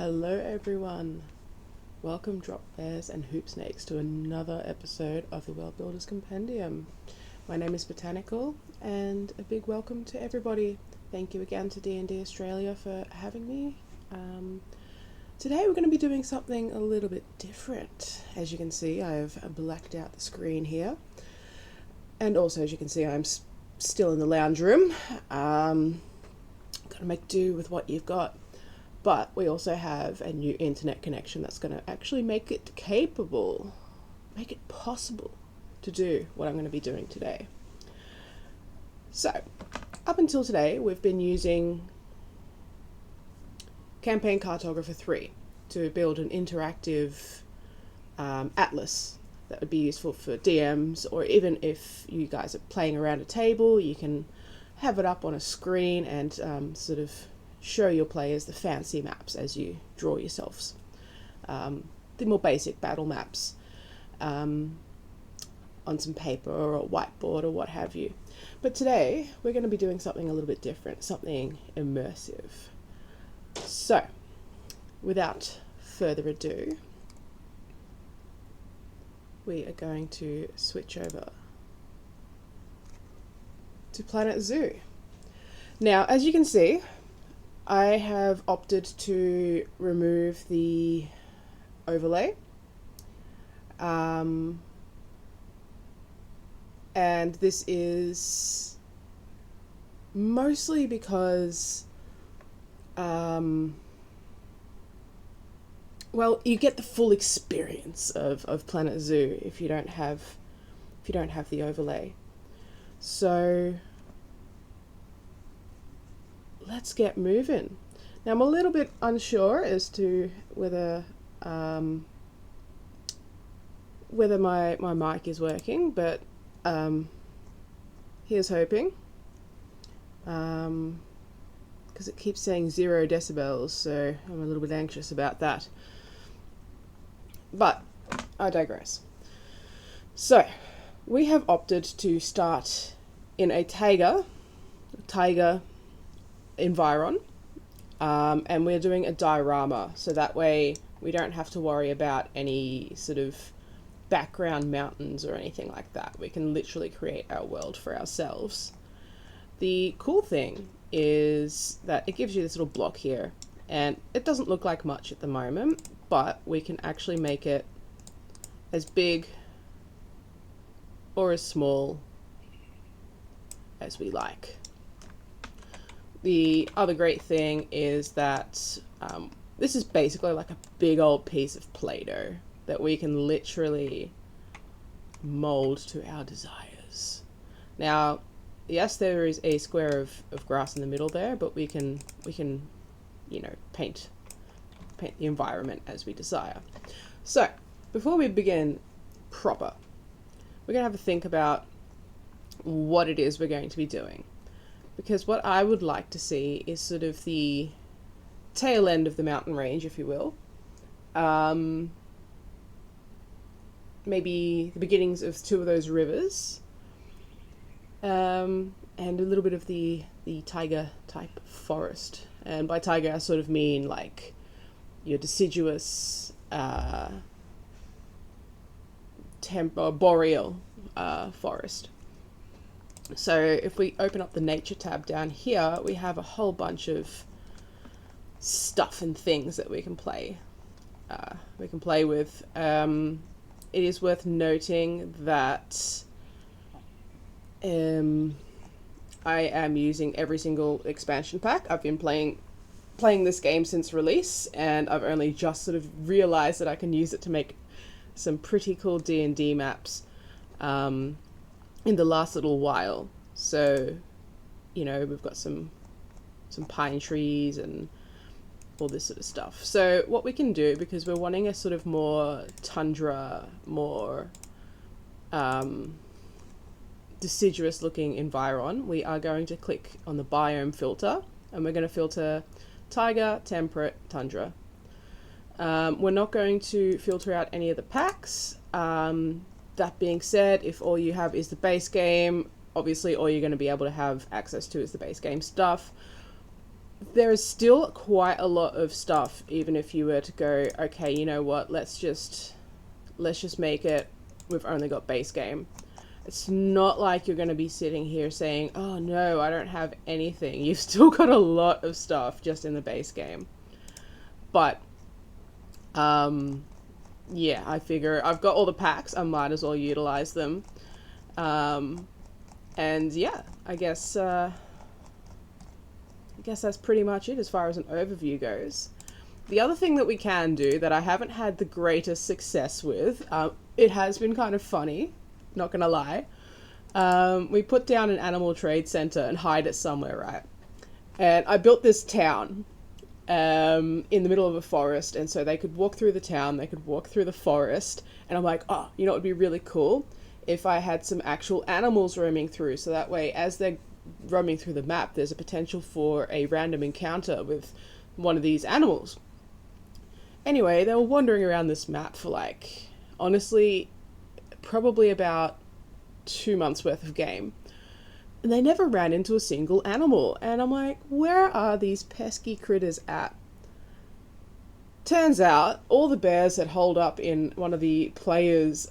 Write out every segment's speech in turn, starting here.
Hello everyone, welcome drop bears and hoop snakes to another episode of the World Builders Compendium. My name is Botanicool and a big welcome to everybody. Thank you again to D&D Australia for having me. Today we're going to be doing something a little bit different. As you can see, I've blacked out the screen here, and also as you can see I'm still in the lounge room. Gotta make do with what you've got. But we also have a new internet connection that's going to actually make it capable, make it possible to do what I'm going to be doing today. So, up until today, we've been using Campaign Cartographer 3 to build an interactive atlas that would be useful for DMs, or even if you guys are playing around a table, you can have it up on a screen and sort of show your players the fancy maps as you draw yourselves. The more basic battle maps on some paper or a whiteboard or what have you. But today we're going to be doing something a little bit different, something immersive. So, without further ado, we are going to switch over to Planet Zoo. Now, as you can see, I have opted to remove the overlay, and this is mostly because, well, you get the full experience of Planet Zoo if you don't have the overlay. So let's get moving. Now I'm a little bit unsure as to whether my mic is working, but here's hoping, because it keeps saying 0 decibels, so I'm a little bit anxious about that. But I digress. So we have opted to start in a taiga environ, and we're doing a diorama, so that way we don't have to worry about any sort of background mountains or anything like that. We can literally create our world for ourselves. The cool thing is that it gives you this little block here, and it doesn't look like much at the moment, but we can actually make it as big or as small as we like. The other great thing is that this is basically like a big old piece of Play-Doh that we can literally mold to our desires. Now, yes, there is a square of grass in the middle there, but we can you know, paint the environment as we desire. So before we begin proper, we're going to have a think about what it is we're going to be doing. Because what I would like to see is sort of the tail end of the mountain range, if you will. Maybe the beginnings of 2 of those rivers. And a little bit of the taiga type forest. And by taiga I sort of mean like your deciduous boreal forest. So if we open up the nature tab down here, we have a whole bunch of stuff and things that we can play with. It is worth noting that I am using every single expansion pack. I've been playing this game since release, and I've only just sort of realized that I can use it to make some pretty cool D&D maps in the last little while. So, you know, we've got some pine trees and all this sort of stuff. So what we can do, because we're wanting a sort of more tundra, more deciduous looking environ, we are going to click on the biome filter, and we're going to filter taiga, temperate, tundra. We're not going to filter out any of the packs. That being said, if all you have is the base game, obviously all you're going to be able to have access to is the base game stuff. there is still quite a lot of stuff, even if you were to go, okay, you know what, let's just make it, we've only got base game. It's not like you're going to be sitting here saying, oh no, I don't have anything. You've still got a lot of stuff just in the base game. But, yeah, I figure I've got all the packs, I might as well utilize them. And yeah, I guess that's pretty much it as far as an overview goes. The other thing that we can do that I haven't had the greatest success with, it has been kind of funny, not gonna lie. We put down an animal trade center and hide it somewhere, right? And I built this town in the middle of a forest, and so they could walk through the town, they could walk through the forest, and I'm like, oh, you know what would be really cool? If I had some actual animals roaming through, so that way as they're roaming through the map, there's a potential for a random encounter with one of these animals. Anyway, they were wandering around this map for like, honestly, probably about 2 months worth of game. And they never ran into a single animal. And I'm like, where are these pesky critters at? Turns out, all the bears had holed up in one of the players'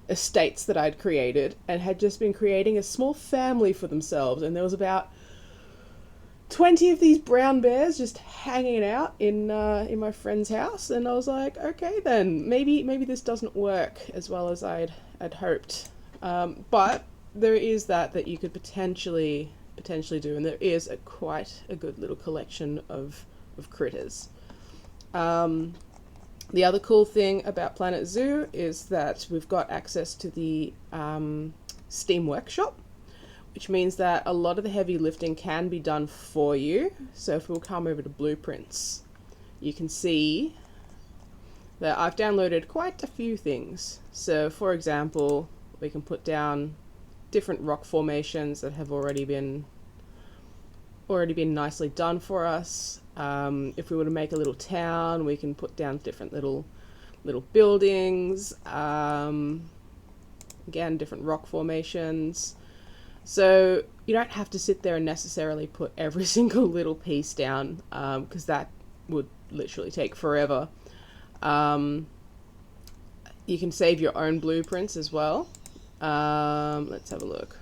estates that I'd created, and had just been creating a small family for themselves. And there was about 20 of these brown bears just hanging out in my friend's house, and I was like, okay then, maybe this doesn't work as well as I'd hoped. But there is that you could potentially do, and there is quite a good little collection of critters. The other cool thing about Planet Zoo is that we've got access to the Steam Workshop, which means that a lot of the heavy lifting can be done for you. So if we'll come over to Blueprints, you can see that I've downloaded quite a few things. So for example, we can put down different rock formations that have already been nicely done for us. If we were to make a little town, we can put down different little buildings. Again, different rock formations. So you don't have to sit there and necessarily put every single little piece down, because that would literally take forever. You can save your own blueprints as well. Let's have a look,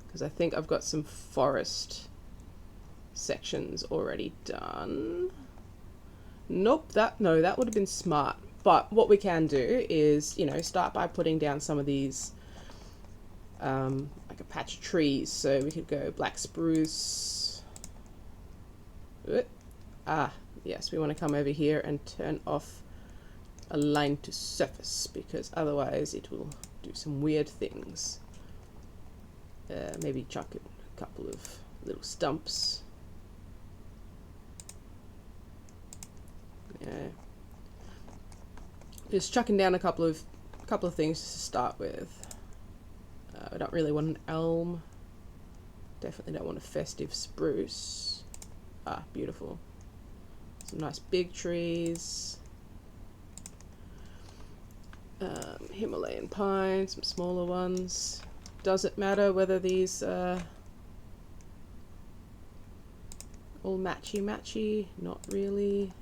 because I think I've got some forest sections already done. Nope, that would have been smart. But what we can do is, start by putting down some of these, like a patch of trees. So we could go black spruce. Yes, we want to come over here and turn off align to surface, because otherwise it will do some weird things. Maybe chuck in a couple of little stumps. Yeah, just chucking down a couple of things to start with. I don't really want an elm. Definitely don't want a festive spruce. Beautiful. Some nice big trees. Himalayan pine, some smaller ones. Does it matter whether these all matchy? Not really.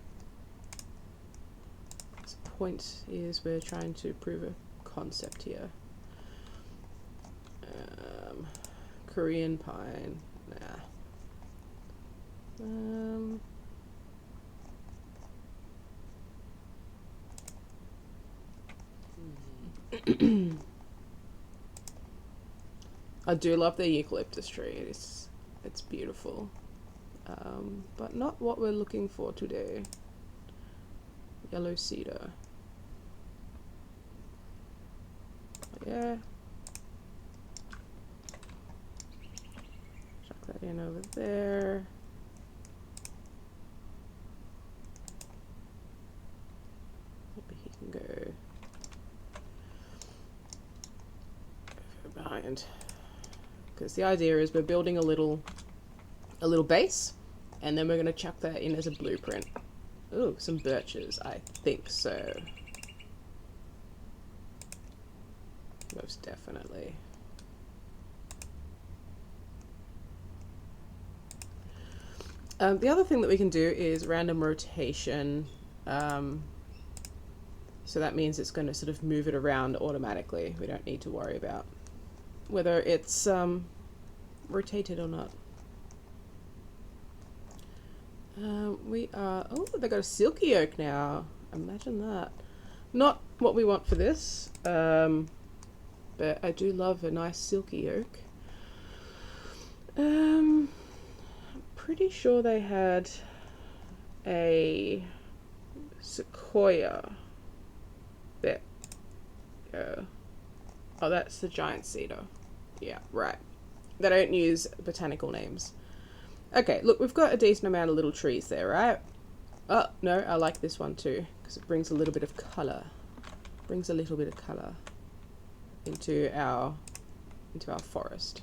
The point is we're trying to prove a concept here. Korean pine. Nah. I do love the eucalyptus tree. It's beautiful, but not what we're looking for today. Yellow cedar. Yeah. Chuck that in over there. Maybe he can go behind, because the idea is we're building a little base, and then we're going to chuck that in as a blueprint. Ooh, some birches, I think so. Most definitely. The other thing that we can do is random rotation. So that means it's going to sort of move it around automatically. We don't need to worry about whether it's rotated or not. We are... Oh, they got a silky oak now. Imagine that. Not what we want for this, but I do love a nice silky oak. I'm pretty sure they had a sequoia. There. Oh, that's the giant cedar. Yeah, right. They don't use botanical names. Okay, look, we've got a decent amount of little trees there, right? Oh, no, I like this one too, because it brings a little bit of colour. Brings a little bit of colour into our forest.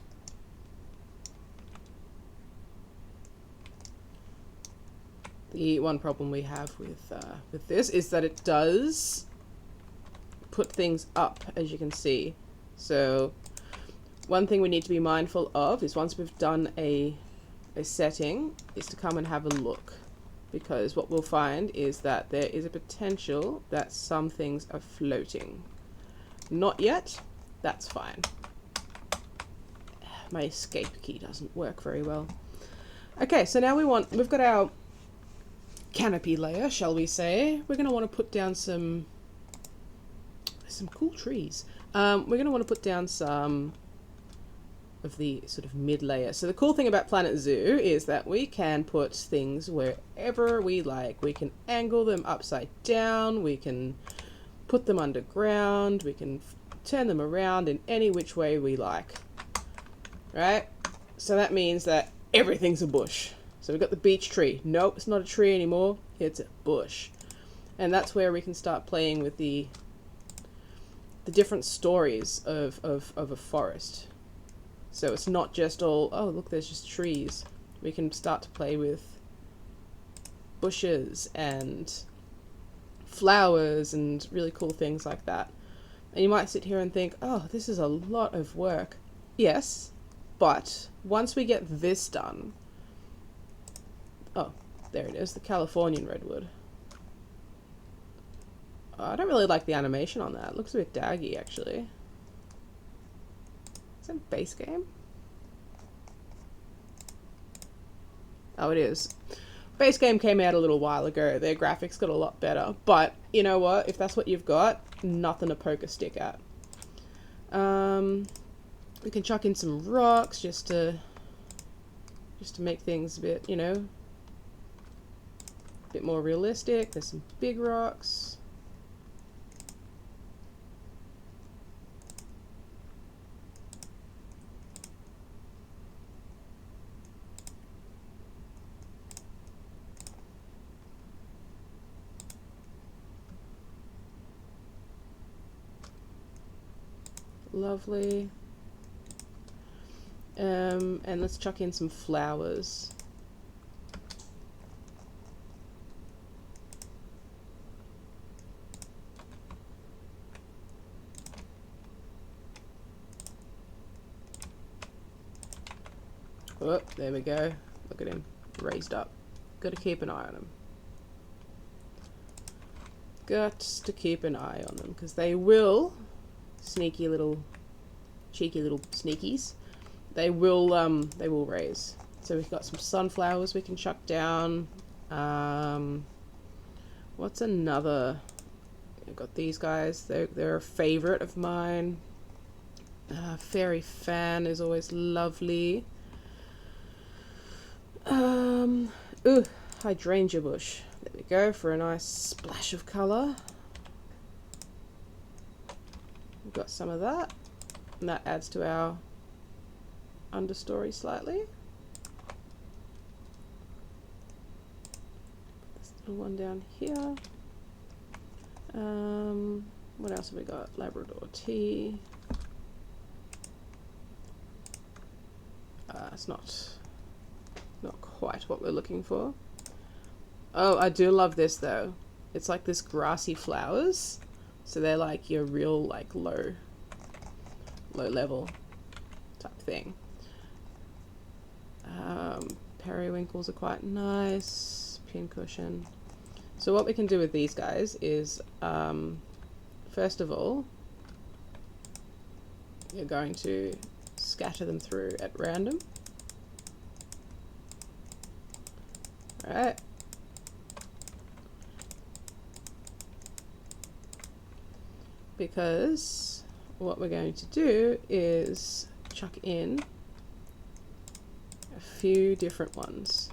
The one problem we have with this is that it does put things up, as you can see. So one thing we need to be mindful of is once we've done a setting is to come and have a look, because what we'll find is that there is a potential that some things are floating. Not yet, that's fine. My escape key doesn't work very well. Okay, so now we've got our canopy layer, shall we say. We're going to want to put down some cool trees. We're going to want to put down some of the sort of mid layer. So the cool thing about Planet Zoo is that we can put things wherever we like. We can angle them upside down, we can put them underground, we can turn them around in any which way we like. Right? So that means that everything's a bush. So we've got the beech tree. Nope, it's not a tree anymore, it's a bush. And that's where we can start playing with the different stories of a forest. So it's not just all, oh look, there's just trees. We can start to play with bushes and flowers and really cool things like that. And you might sit here and think, oh, this is a lot of work. Yes, but once we get this done... Oh, there it is, the Californian redwood. I don't really like the animation on that. It looks a bit daggy, actually. Is that a base game? Oh, it is. Base game came out a little while ago. Their graphics got a lot better. But, you know what? If that's what you've got, nothing to poke a stick at. We can chuck in some rocks just to make things a bit, you know, a bit more realistic. There's some big rocks. Lovely. And let's chuck in some flowers. Oh, there we go. Look at him, raised up. Got to keep an eye on him. Got to keep an eye on them, because they will, cheeky little sneakies, they will raise. So we've got some sunflowers we can chuck down. What's another? I've got these guys. They're a favorite of mine. Fairy fan is always lovely. Ooh, hydrangea bush. There we go, for a nice splash of colour. We've got some of that, and that adds to our understory slightly. Put this little one down here. What else have we got? Labrador tea. It's not quite what we're looking for. Oh, I do love this though. It's like this grassy flowers. So they're like your real like low level type thing. periwinkles are quite nice. Pincushion. So what we can do with these guys is, first of all, you're going to scatter them through at random. Alright. Because what we're going to do is chuck in a few different ones.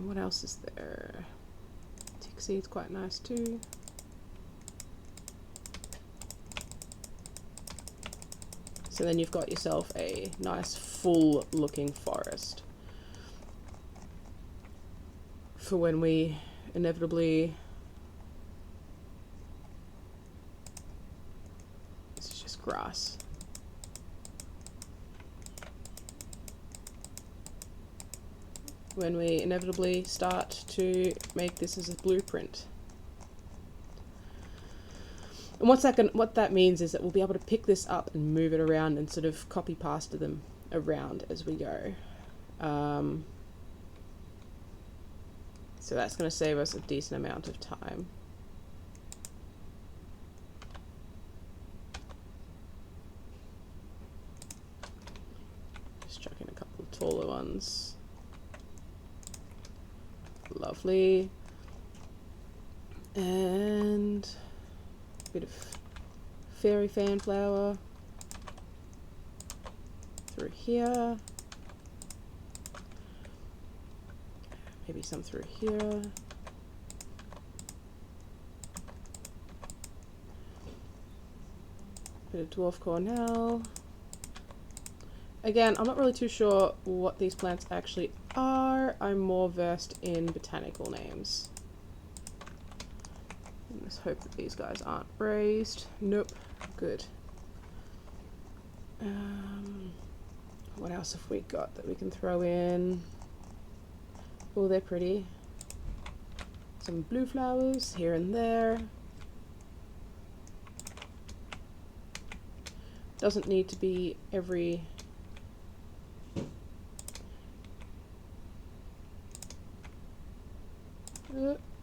What else is there? Tick seed's quite nice too. So then you've got yourself a nice full looking forest for when we inevitably, this is just grass. When we inevitably start to make this as a blueprint. And what that means is that we'll be able to pick this up and move it around and sort of copy pasta them around as we go. So that's going to save us a decent amount of time. Just chuck in a couple of taller ones. Lovely. And a bit of fairy fan flower through here. Maybe some through here. Bit of dwarf cornel. Again, I'm not really too sure what these plants actually are. I'm more versed in botanical names. Let's hope that these guys aren't raised. Nope. Good. What else have we got that we can throw in? Oh, they're pretty. Some blue flowers here and there. Doesn't need to be every...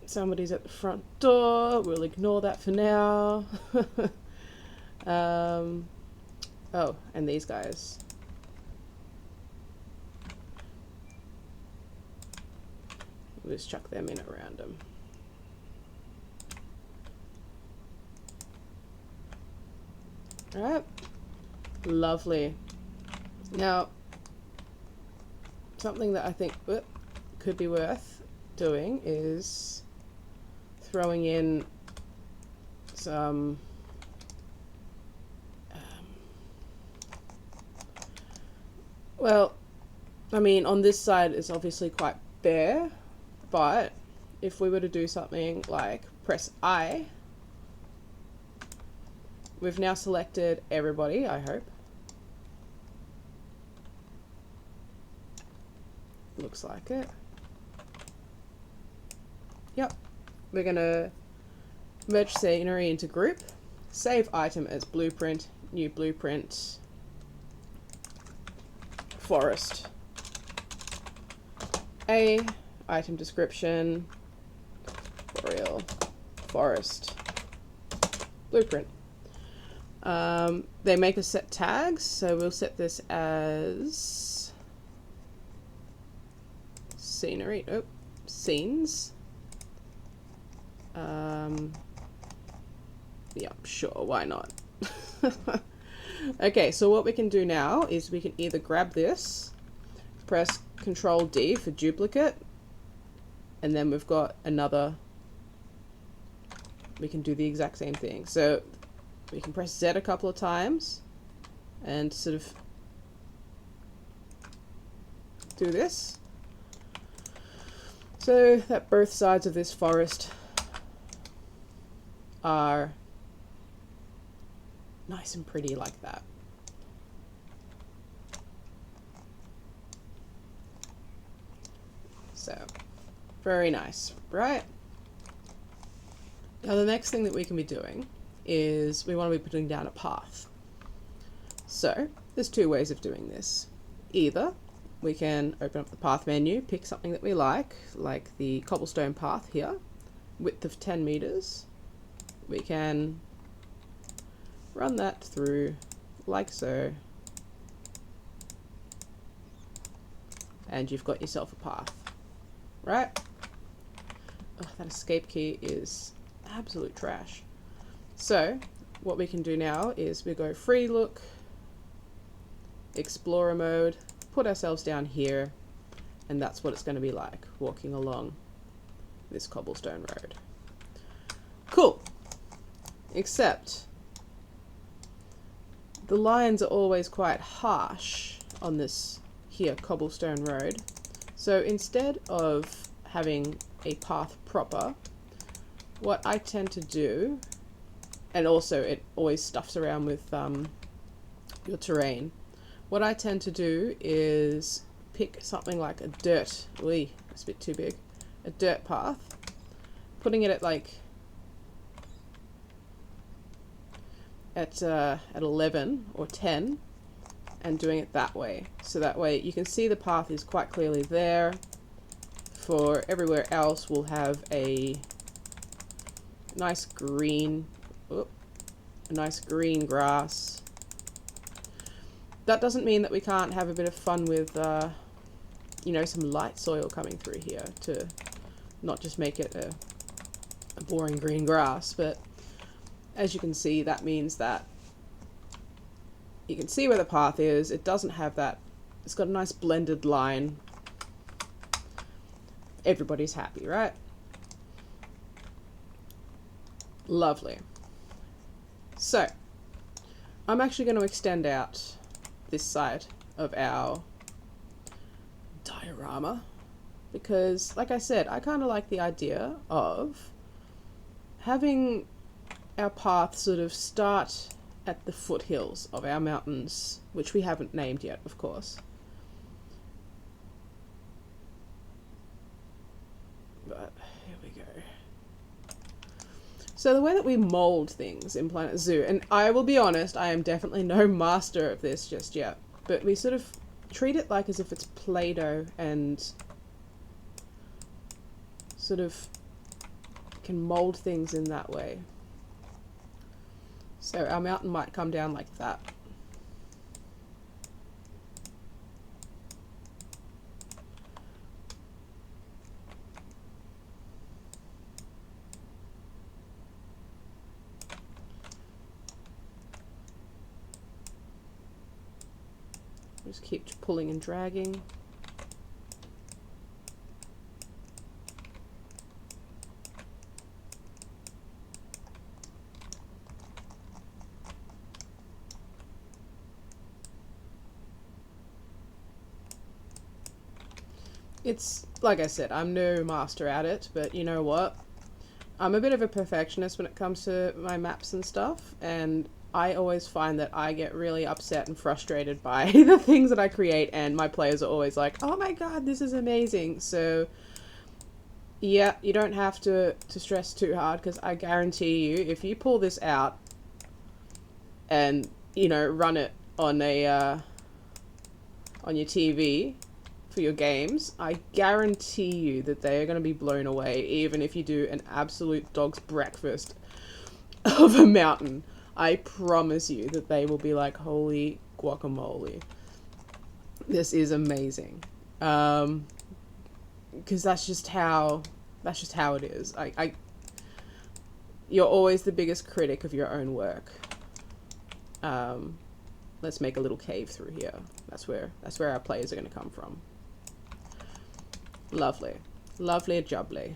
Somebody's at the front door. We'll ignore that for now. Oh, and these guys. We'll just chuck them in at random. Alright. Lovely. Now, something that I think could be worth doing is throwing in some well, I mean, on this side it's obviously quite bare, but if we were to do something like press I, we've now selected everybody, I hope. Looks like it. Yep. We're gonna merge scenery into group, save item as blueprint, new blueprint, forest. A, item description, boreal, forest, blueprint. They make us set tags, so we'll set this as scenery, scenes. Yeah, sure, why not? Okay, so what we can do now is we can either grab this, press Control D for duplicate, and then we've got another, we can do the exact same thing. So we can press Z a couple of times and sort of do this, so that both sides of this forest are nice and pretty like that. So, very nice, right? Now the next thing that we can be doing is we want to be putting down a path. So there's two ways of doing this. Either we can open up the path menu, pick something that we like the cobblestone path here, width of 10 meters. We can run that through like so, and you've got yourself a path, right? Oh, that escape key is absolute trash. So what we can do now is we go free look, explorer mode, put ourselves down here, and that's what it's going to be like walking along this cobblestone road. Cool. Except the lines are always quite harsh on this here cobblestone road. So instead of having a path proper, what I tend to do, and also it always stuffs around with your terrain, what I tend to do is pick something like a dirt, it's a bit too big, a dirt path, putting it at like at 11 or 10 and doing it that way. So that way you can see the path is quite clearly there. For everywhere else we'll have a nice green, grass. That doesn't mean that we can't have a bit of fun with you know, some light soil coming through here to not just make it a boring green grass, but as you can see, that means that you can see where the path is. It doesn't have that, it's got a nice blended line. Everybody's happy, right? Lovely. So I'm actually going to extend out this side of our diorama because, like I said, I kind of like the idea of having our path sort of start at the foothills of our mountains, which we haven't named yet, of course. But here we go. So the way that we mold things in Planet Zoo, and I will be honest, I am definitely no master of this just yet, but we sort of treat it like as if it's Play-Doh and sort of can mold things in that way. So our mountain might come down like that. Just keep pulling and dragging. It's, like I said, I'm no master at it, but you know what? I'm a bit of a perfectionist when it comes to my maps and stuff, and I always find that I get really upset and frustrated by the things that I create, and my players are always like, oh my god, this is amazing. So yeah, you don't have to stress too hard, because I guarantee you, if you pull this out and, you know, run it on a on your TV for your games, I guarantee you that they are going to be blown away, even if you do an absolute dog's breakfast of a mountain. I promise you that they will be like, holy guacamole, this is amazing. Because that's just how it is. You're always the biggest critic of your own work. Let's make a little cave through here. That's where our players are going to come from. Lovely, lovely jubbly.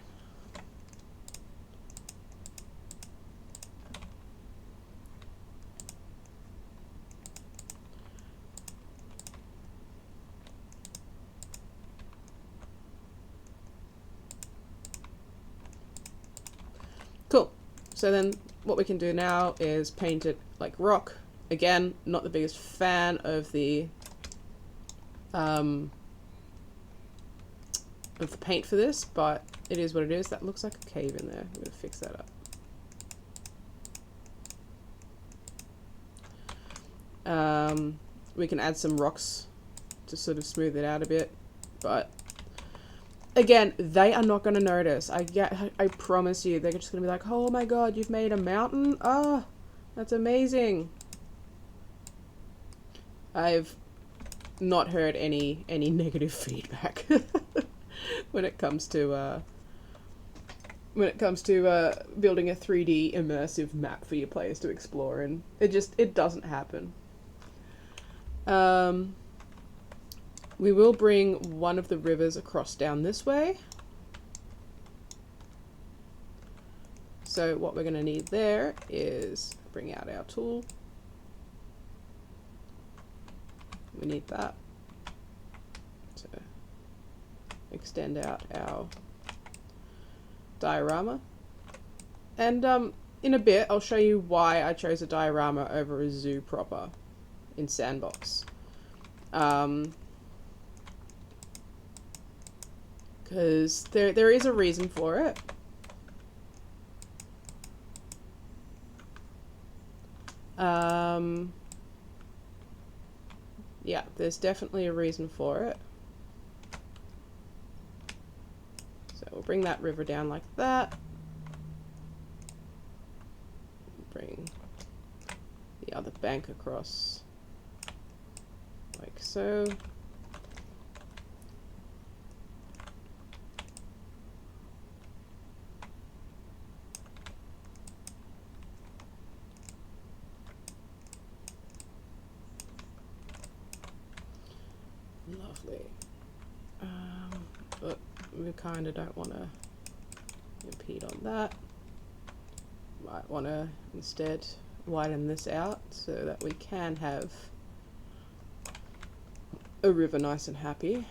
Cool. So then what we can do now is paint it like rock. Again, not the biggest fan of the paint for this, but it is what it is. That looks like a cave in there. I'm going to fix that up. We can add some rocks to sort of smooth it out a bit, but again, they are not going to notice. I promise you, they're just going to be like, oh my god, you've made a mountain? Oh, that's amazing. I've not heard any negative feedback when it comes to building a 3D immersive map for your players to explore, and it doesn't happen. We will bring one of the rivers across down this way. So what we're going to need there is bring out our tool. We need that to extend out our diorama. And in a bit I'll show you why I chose a diorama over a zoo proper in Sandbox. Because there is a reason for it. Yeah, there's definitely a reason for it. So we'll bring that river down like that. Bring the other bank across like so. Lovely. But we kind of don't want to impede on that. Might want to instead widen this out so that we can have a river nice and happy,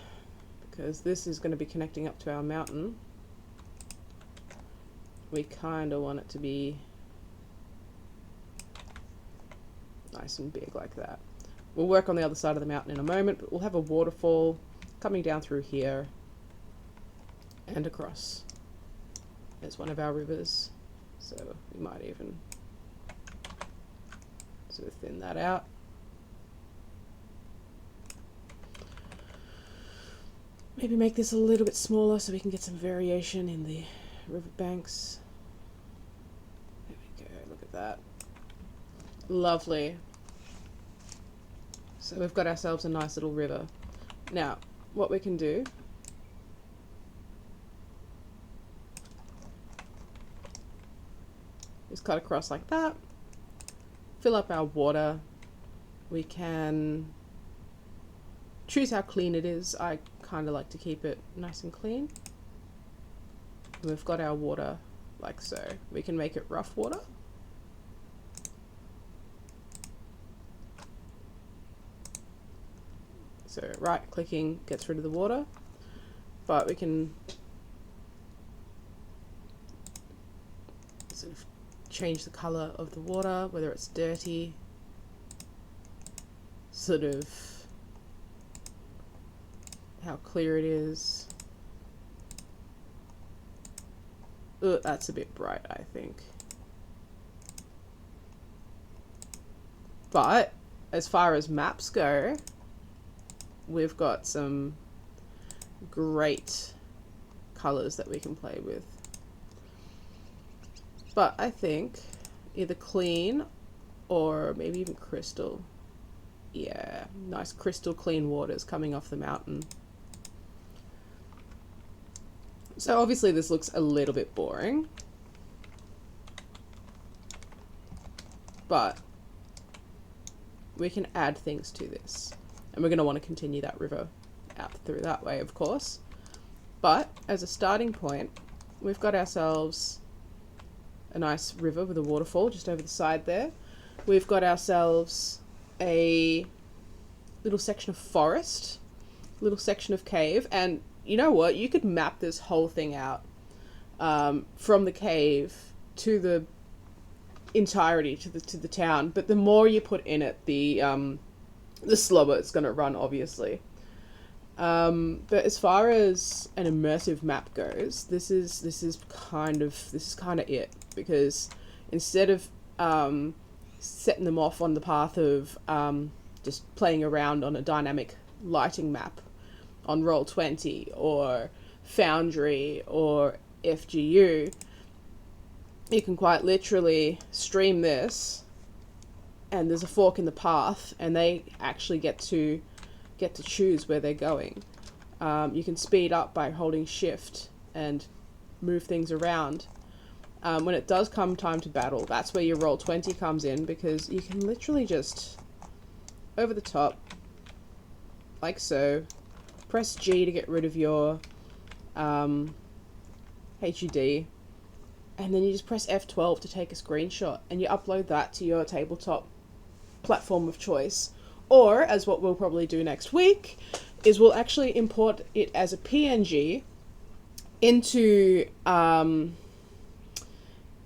because this is going to be connecting up to our mountain. We kind of want it to be nice and big like that. We'll work on the other side of the mountain in a moment, but we'll have a waterfall coming down through here and across as one of our rivers. So we might even sort of thin that out. Maybe make this a little bit smaller so we can get some variation in the river banks. There we go, look at that. Lovely. So we've got ourselves a nice little river. Now, what we can do is cut across like that, fill up our water. We can choose how clean it is. I kind of like to keep it nice and clean. And we've got our water like so. We can make it rough water. So right clicking gets rid of the water, but we can sort of change the color of the water, whether it's dirty, sort of how clear it is. That's a bit bright, I think. But as far as maps go, we've got some great colors that we can play with. But I think either clean or maybe even crystal. Yeah, nice crystal clean waters coming off the mountain. So obviously this looks a little bit boring, but we can add things to this. And we're going to want to continue that river out through that way, of course. But as a starting point, we've got ourselves a nice river with a waterfall just over the side there. We've got ourselves a little section of forest, little section of cave, and you know what? You could map this whole thing out from the cave to the entirety, to the town. But the more you put in it, the slower it's going to run, obviously. But as far as an immersive map goes, this is kind of it, because instead of setting them off on the path of just playing around on a dynamic lighting map on Roll20 or Foundry or FGU, you can quite literally stream this, and there's a fork in the path, and they actually get to choose where they're going. You can speed up by holding shift and move things around. When it does come time to battle, that's where your Roll20 comes in, because you can literally just over the top, like so, press G to get rid of your HUD, and then you just press F12 to take a screenshot, and you upload that to your tabletop platform of choice. Or, as what we'll probably do next week, is we'll actually import it as a PNG into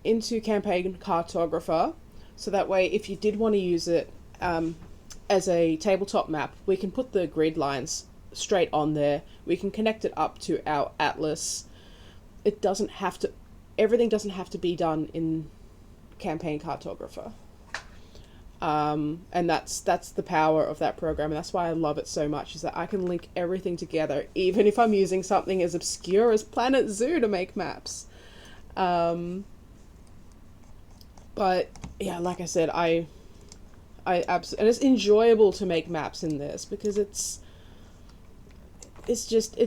Campaign Cartographer, so that way if you did want to use it as a tabletop map, we can put the grid lines straight on there. We can connect it up to our atlas. It doesn't have to, everything doesn't have to be done in Campaign Cartographer. And that's the power of that program, and that's why I love it so much, is that I can link everything together, even if I'm using something as obscure as Planet Zoo to make maps. But yeah, like I said, I absolutely, and it's enjoyable to make maps in this, because it's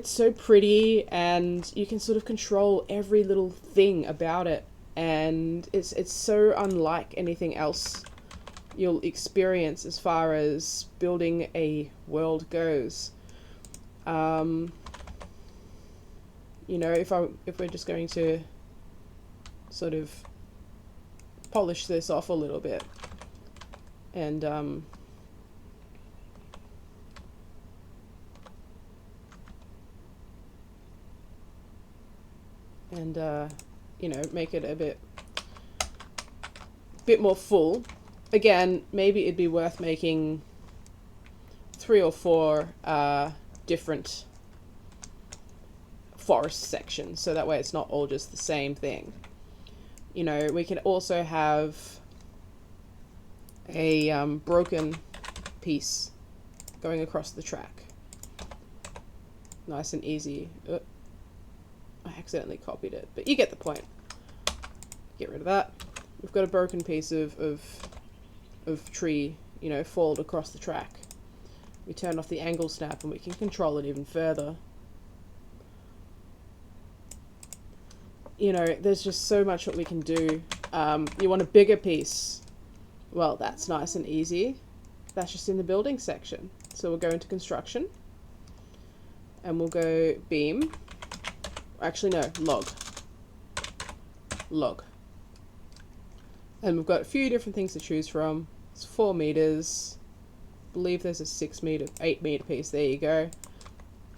so pretty, and you can sort of control every little thing about it, and it's so unlike anything else you'll experience as far as building a world goes. You know, if we're just going to sort of polish this off a little bit, and you know, make it a bit more full. Again, maybe it'd be worth making 3 or 4 different forest sections, so that way it's not all just the same thing. You know, we can also have a broken piece going across the track. Nice and easy. I accidentally copied it, but you get the point. Get rid of that. We've got a broken piece of tree, you know, foiled across the track. We turn off the angle snap and we can control it even further. You know, there's just so much that we can do. You want a bigger piece? Well, that's nice and easy. That's just in the building section. So we'll go into construction, and we'll go beam. Actually, no, log. And we've got a few different things to choose from. It's 4 meters. I believe there's a 8 meter piece. There you go.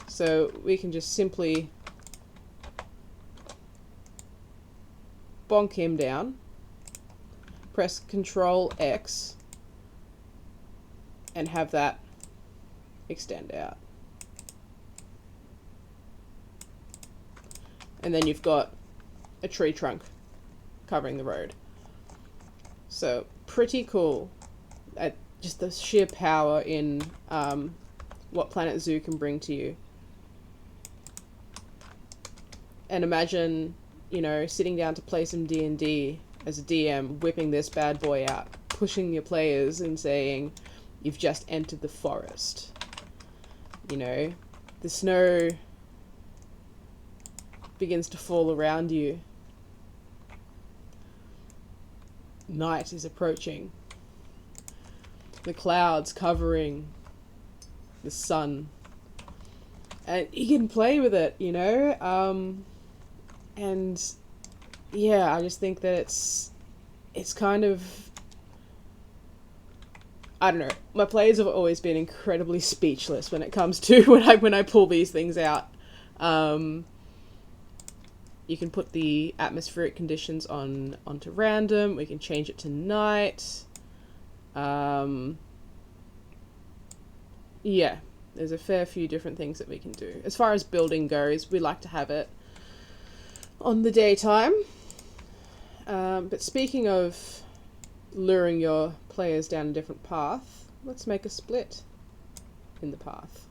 So we can just simply bonk him down, press Control X, and have that extend out. And then you've got a tree trunk covering the road. So pretty cool. Just the sheer power in what Planet Zoo can bring to you. And imagine, you know, sitting down to play some D&D as a DM, whipping this bad boy out, pushing your players and saying, you've just entered the forest. You know, the snow begins to fall around you. Night is approaching. The clouds covering the sun. And you can play with it, you know? And yeah, I just think that it's kind of, I don't know, my players have always been incredibly speechless when it comes to when I pull these things out. You can put the atmospheric conditions onto random. We can change it to night. Yeah, there's a fair few different things that we can do. As far as building goes, we like to have it on the daytime. But speaking of luring your players down a different path, let's make a split in the path.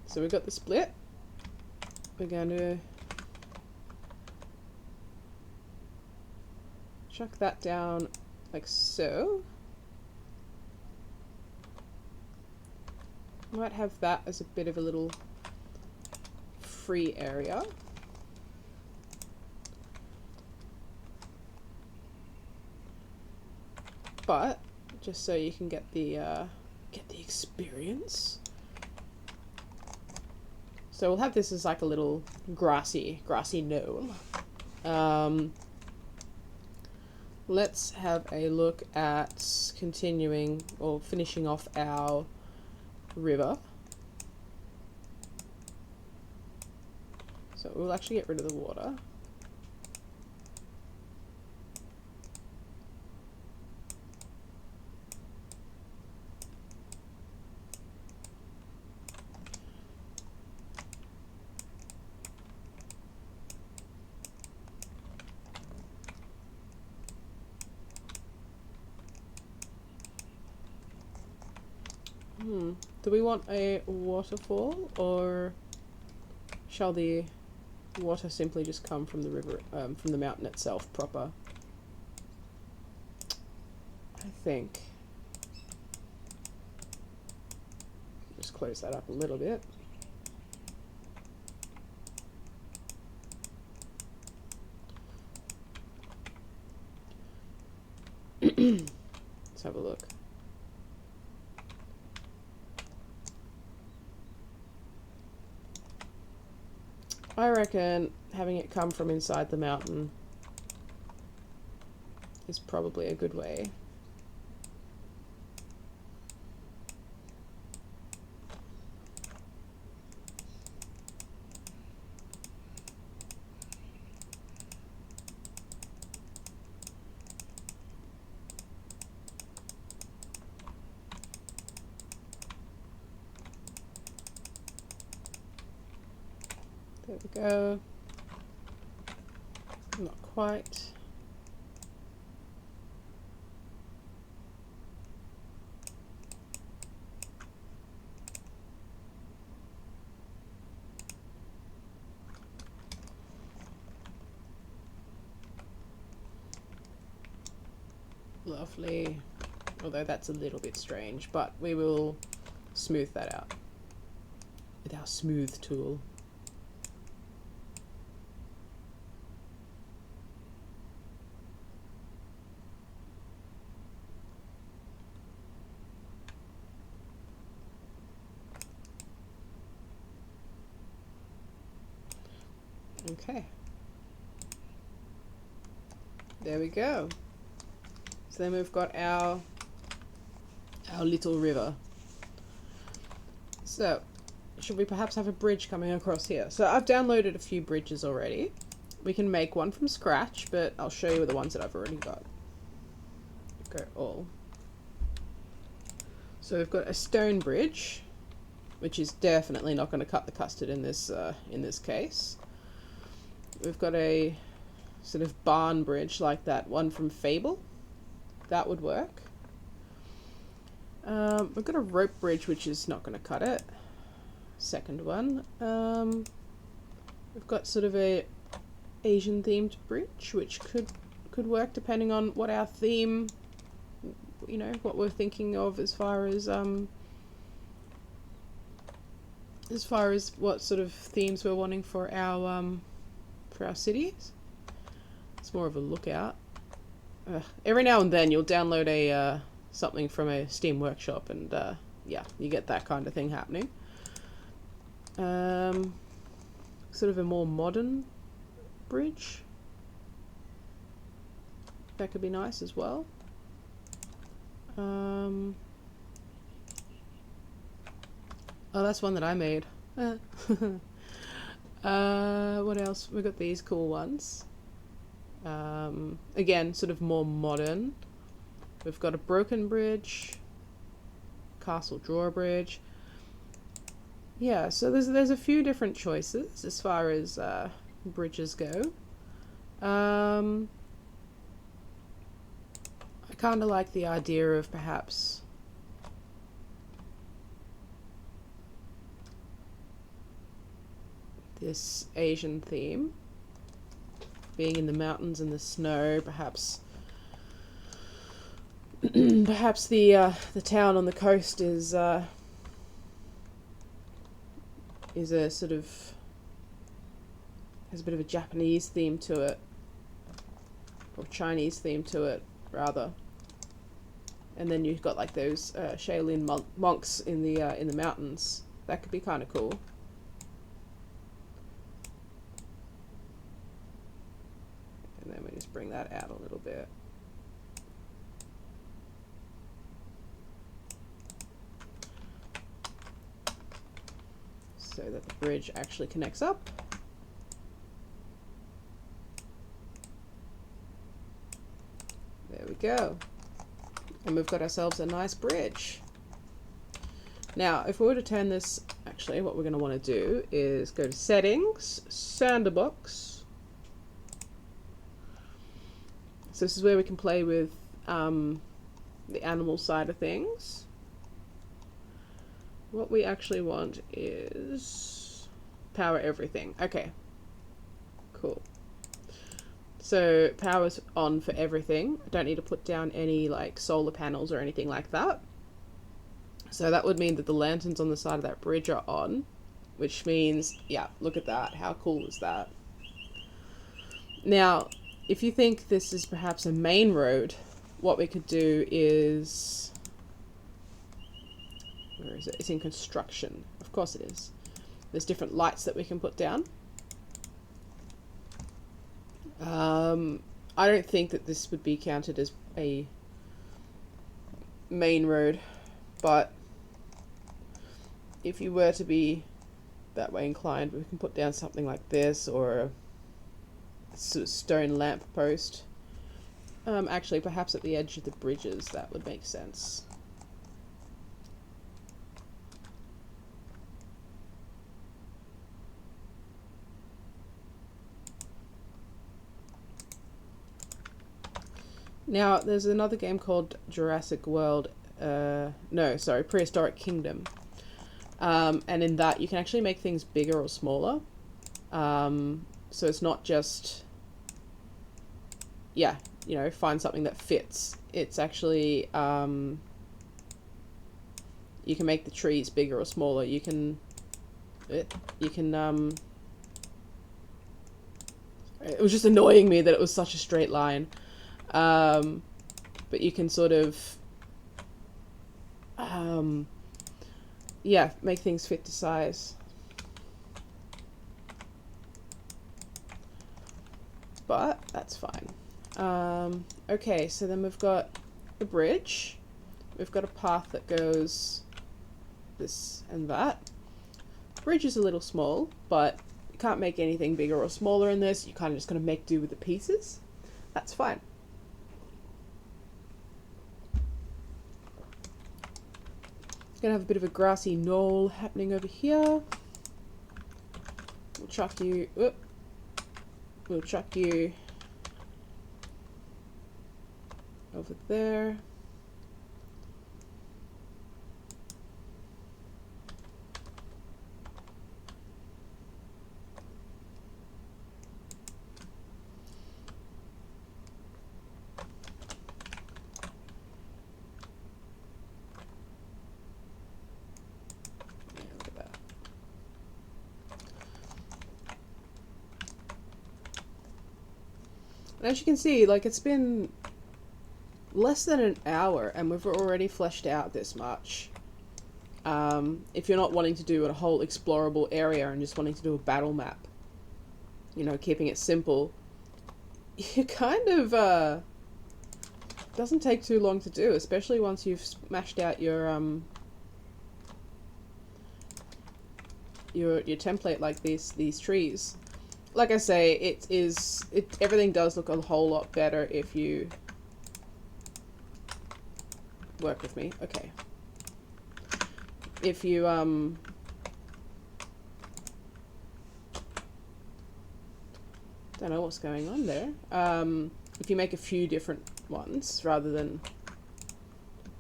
So we've got the split. We're going to chuck that down like so. Might have that as a bit of a little free area. But just so you can get the experience. So we'll have this as like a little grassy knoll. Let's have a look at continuing or finishing off our river. So we'll actually get rid of the water. Do we want a waterfall, or shall the water simply just come from the river, from the mountain itself proper? I think. Just close that up a little bit. Let's have a look. I reckon having it come from inside the mountain is probably a good way. There we go. Not quite. Lovely. Although that's a little bit strange, but we will smooth that out with our smooth tool. Okay, there we go. So then we've got our little river. So should we perhaps have a bridge coming across here? So I've downloaded a few bridges already. We can make one from scratch, but I'll show you the ones that I've already got. Go all. So we've got a stone bridge, which is definitely not going to cut the custard in this case. We've got a sort of barn bridge like that one from Fable. That would work. We've got a rope bridge, which is not going to cut it. Second one. We've got sort of a Asian themed bridge, which could work depending on what our theme, you know, what we're thinking of as far as what sort of themes we're wanting for our cities. It's more of a lookout. Every now and then you'll download a something from a Steam Workshop, and yeah, you get that kind of thing happening. Sort of a more modern bridge. That could be nice as well. Oh, that's one that I made. What else? We've got these cool ones. Again, sort of more modern. We've got a broken bridge, castle drawbridge. Yeah, so there's a few different choices as far as bridges go. I kind of like the idea of perhaps this Asian theme, being in the mountains and the snow. Perhaps perhaps the town on the coast is a sort of, has a bit of a Japanese theme to it, or Chinese theme to it rather. And then you've got like those Shaolin monks in the mountains. That could be kind of cool. And then we just bring that out a little bit. So that the bridge actually connects up. There we go. And we've got ourselves a nice bridge. Now, if we were to turn this, actually what we're going to want to do is go to Settings, Sandbox. So this is where we can play with the animal side of things. What we actually want is power everything. Okay, cool. So power's on for everything. I don't need to put down any like solar panels or anything like that. So that would mean that the lanterns on the side of that bridge are on, which means, yeah, look at that. How cool is that? Now, if you think this is perhaps a main road, what we could do is, where is it? It's in construction. Of course it is. There's different lights that we can put down. I don't think that this would be counted as a main road, but if you were to be that way inclined, we can put down something like this, or a sort of stone lamp post. Actually, perhaps at the edge of the bridges, that would make sense. Now, there's another game called Jurassic World, Prehistoric Kingdom. And in that, you can actually make things bigger or smaller. So it's not just, yeah, you know, find something that fits. It's actually, you can make the trees bigger or smaller. You can, it was just annoying me that it was such a straight line. But you can sort of, yeah, make things fit to size. But that's fine. Okay, so then we've got the bridge. We've got a path that goes this and that. The bridge is a little small, but you can't make anything bigger or smaller in this. You're kind of just going to make do with the pieces. That's fine. Gonna have a bit of a grassy knoll happening over here. We'll chuck you. We'll chuck you over there. And as you can see, like, it's been less than an hour and we've already fleshed out this much. If you're not wanting to do a whole explorable area and just wanting to do a battle map, you know, keeping it simple, you kind of, doesn't take too long to do, especially once you've smashed out your template like these trees. Like I say, everything does look a whole lot better if you work with me. Okay. If you Don't know what's going on there. If you make a few different ones rather than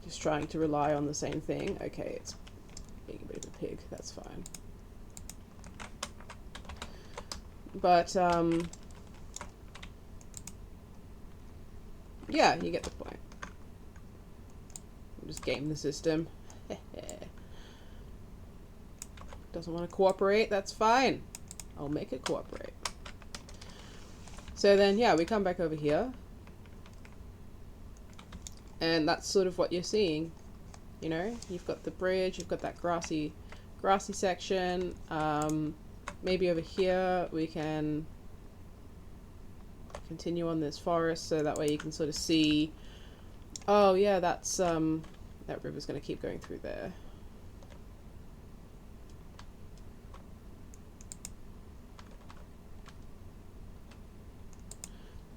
just trying to rely on the same thing. Okay, it's being a bit of a pig, that's fine. But yeah, you get the point. Just game the system. Doesn't want to cooperate, that's fine. I'll make it cooperate. So then, yeah, we come back over here. And that's sort of what you're seeing. You know, you've got the bridge, you've got that grassy section. Maybe over here we can continue on this forest, so that way you can sort of see, oh yeah, that's that river's going to keep going through there.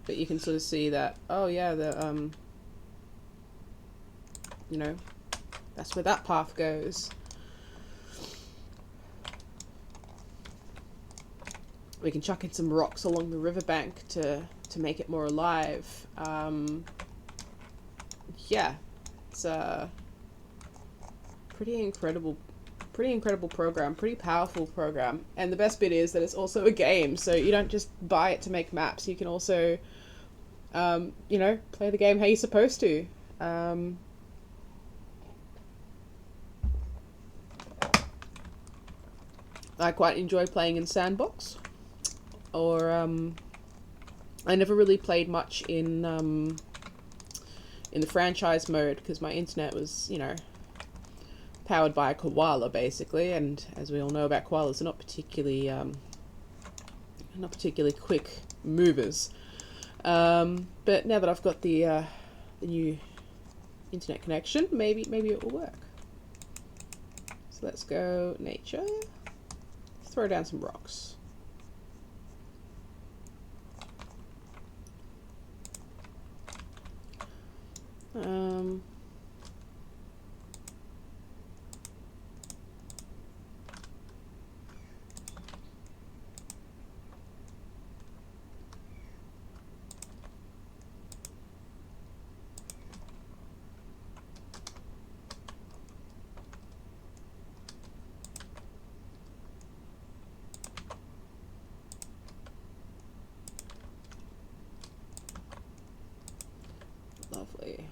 But you can sort of see that, oh yeah, the you know, that's where that path goes. We can chuck in some rocks along the riverbank to make it more alive. Yeah, it's a pretty incredible program, pretty powerful program. And the best bit is that it's also a game, so you don't just buy it to make maps. You can also, you know, play the game how you're supposed to. I quite enjoy playing in Sandbox, or I never really played much in the franchise mode because my internet was, you know, powered by a koala basically, and as we all know about koalas, they're not particularly quick movers. But now that I've got the new internet connection, maybe it will work. So let's go nature. Let's throw down some rocks. Lovely.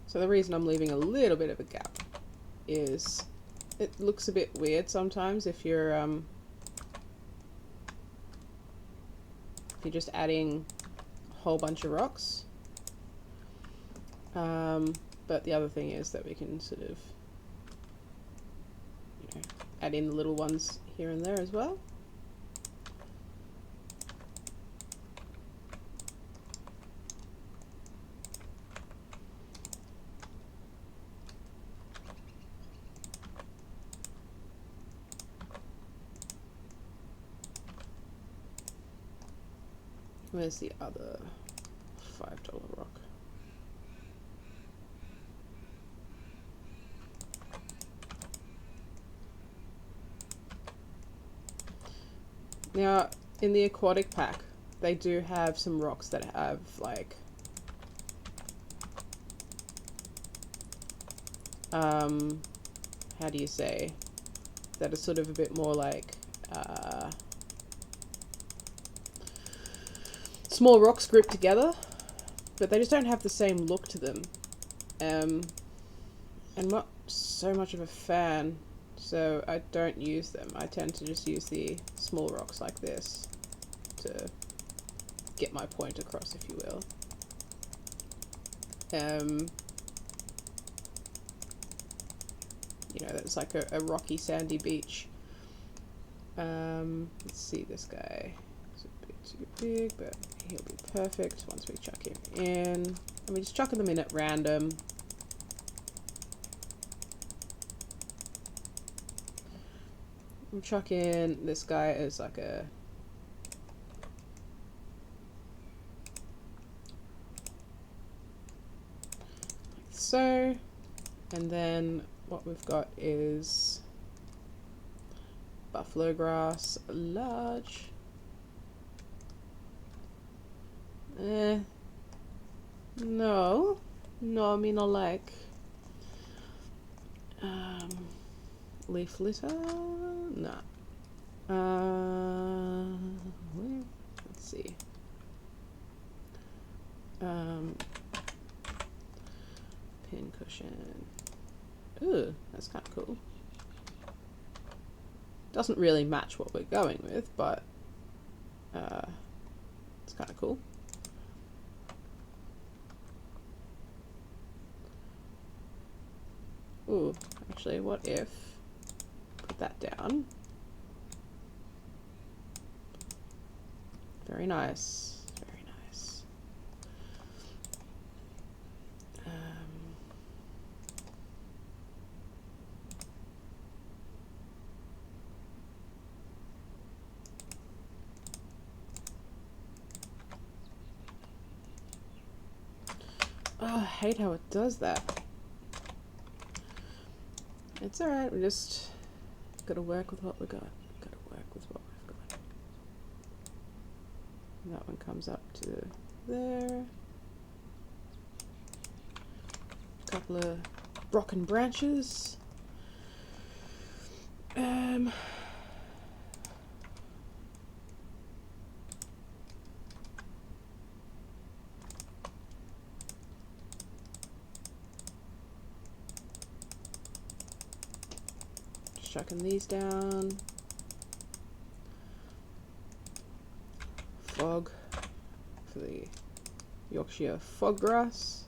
So the reason I'm leaving a little bit of a gap is it looks a bit weird sometimes if you're just adding a whole bunch of rocks. But the other thing is that we can sort of, you know, add in the little ones here and there as well. Where's the other $5 rock? Now, in the aquatic pack, they do have some rocks that have, like, how do you say, that are sort of a bit more like, small rocks grouped together, but they just don't have the same look to them. I'm not so much of a fan, so I don't use them. I tend to just use the small rocks like this to get my point across, if you will. You know, that's like a rocky, sandy beach. Let's see, this guy is a bit too big, but he'll be perfect once we chuck him in. And we're just chucking them in at random. We'll chuck in this guy as like a so. And then what we've got is buffalo grass, large. No, I mean I like leaf litter. No. Let's see. Pin cushion. Ooh, that's kind of cool. Doesn't really match what we're going with, but it's kind of cool. Ooh, actually, what if put that down? Very nice, very nice. Oh, I hate how it does that. It's alright, we just gotta work with what we got. Gotta work with what we've got. And that one comes up to there. A couple of broken branches. Chucking these down. Fog for the Yorkshire fog grass.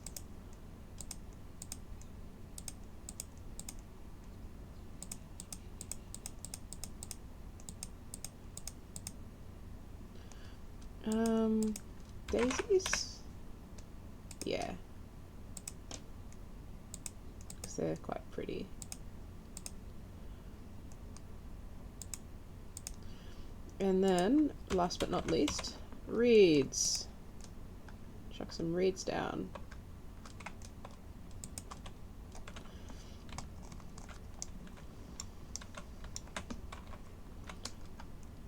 Daisies? Yeah. Because they're quite pretty. And then, last but not least, reeds. Chuck some reeds down.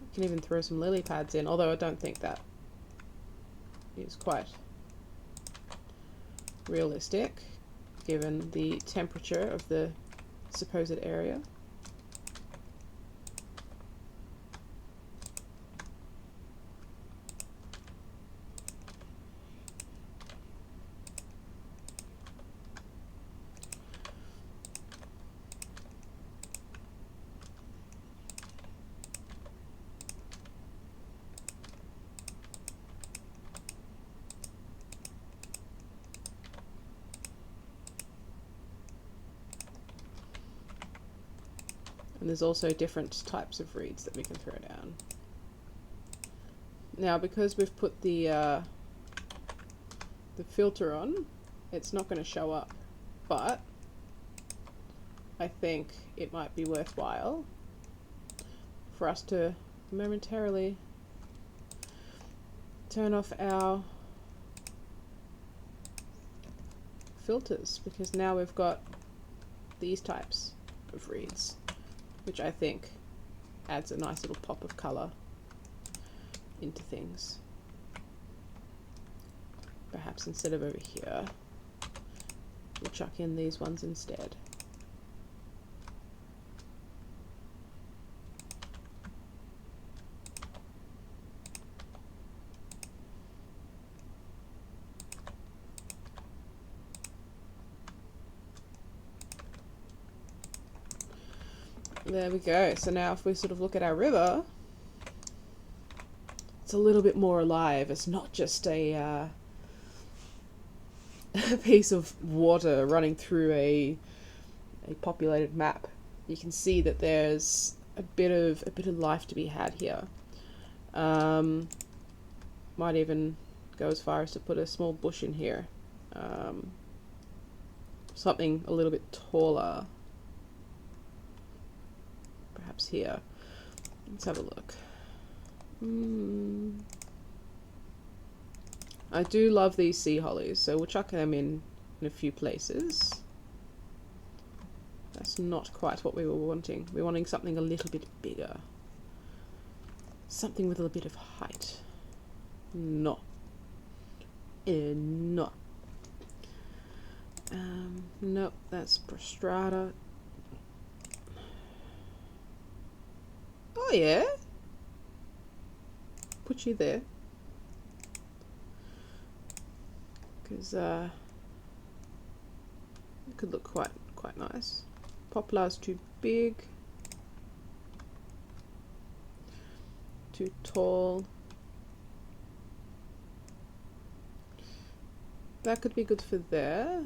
You can even throw some lily pads in, although I don't think that is quite realistic given the temperature of the supposed area. And there's also different types of reeds that we can throw down. Now, because we've put the filter on, it's not going to show up, but I think it might be worthwhile for us to momentarily turn off our filters, because now we've got these types of reeds, which I think adds a nice little pop of colour into things. Perhaps instead of over here, we'll chuck in these ones instead. There we go. So now if we sort of look at our river, it's a little bit more alive. It's not just a piece of water running through a populated map. You can see that there's a bit of life to be had here. Might even go as far as to put a small bush in here. Something a little bit taller. Perhaps here. Let's have a look. I do love these sea hollies, so we'll chuck them in a few places. That's not quite what we were wanting. We're wanting something a little bit bigger. Something with a bit of height. No. No. Nope, that's prostrata. Oh yeah. Put you there. Because it could look quite nice. Poplar's too big. Too tall. That could be good for there.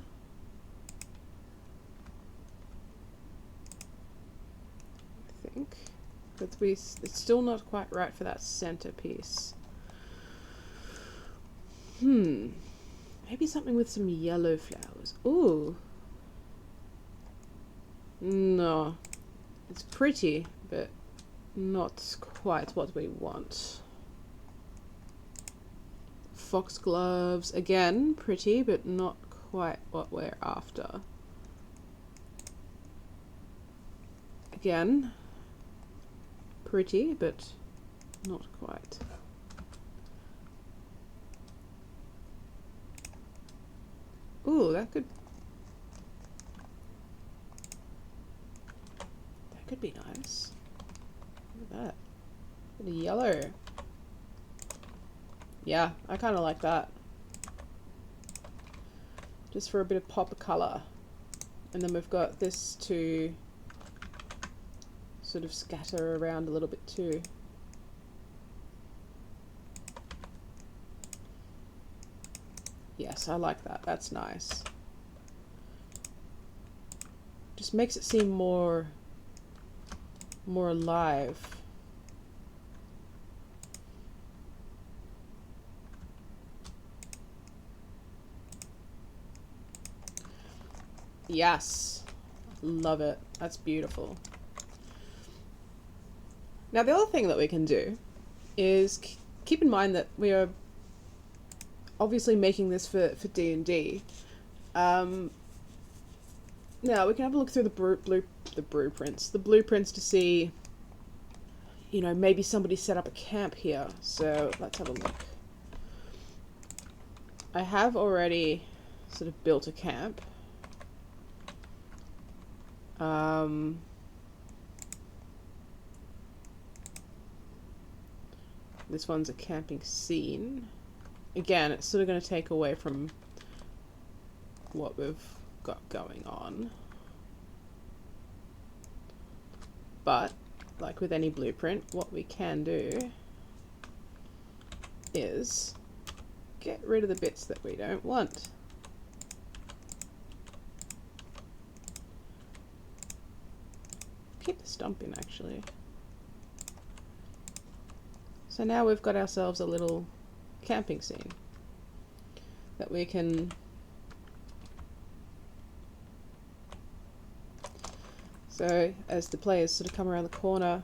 I think. But it's still not quite right for that centerpiece. Maybe something with some yellow flowers. Ooh. No. It's pretty, but not quite what we want. Foxgloves, again, pretty, but not quite what we're after. Again, pretty, but not quite. Ooh, that could be nice. Look at that. Bit of yellow. Yeah, I kind of like that. Just for a bit of pop of colour. And then we've got this to sort of scatter around a little bit too. Yes, I like that. That's nice. Just makes it seem more alive. Yes, love it. That's beautiful. Now the other thing that we can do is keep in mind that we are obviously making this for D&D. Now we can have a look through the blueprints to see, you know, maybe somebody set up a camp here. So let's have a look. I have already sort of built a camp. This one's a camping scene. Again, it's sort of going to take away from what we've got going on. But, like with any blueprint, what we can do is get rid of the bits that we don't want. Keep the stump in, actually. So now we've got ourselves a little camping scene that we can so as the players sort of come around the corner,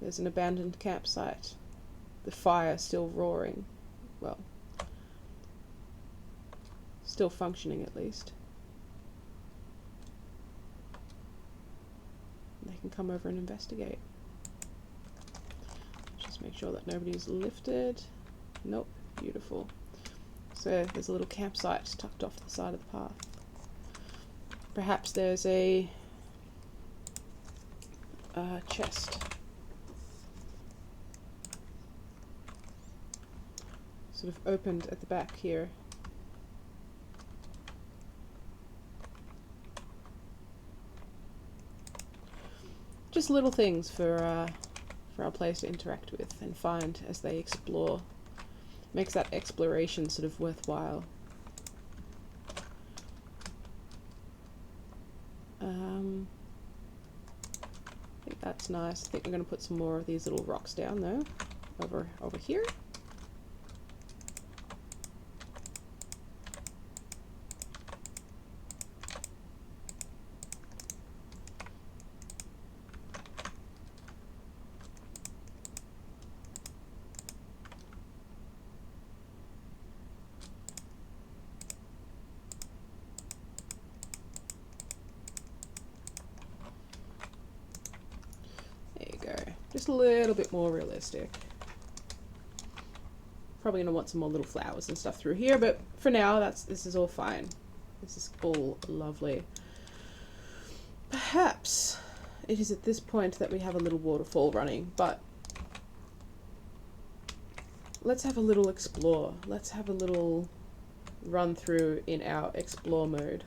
there's an abandoned campsite, the fire still roaring, well, still functioning at least. They can come over and investigate. Just make sure that nobody's lifted. Nope, beautiful. So there's a little campsite tucked off the side of the path. Perhaps there's a chest. Sort of opened at the back here. Just little things for our players to interact with and find as they explore. Makes that exploration sort of worthwhile. I think that's nice. I think I'm going to put some more of these little rocks down though, over here. Just a little bit more realistic. Probably gonna want some more little flowers and stuff through here, but for now, this is all fine. This is all lovely. Perhaps it is at this point that we have a little waterfall running, but let's have a little explore. Let's have a little run through in our explore mode.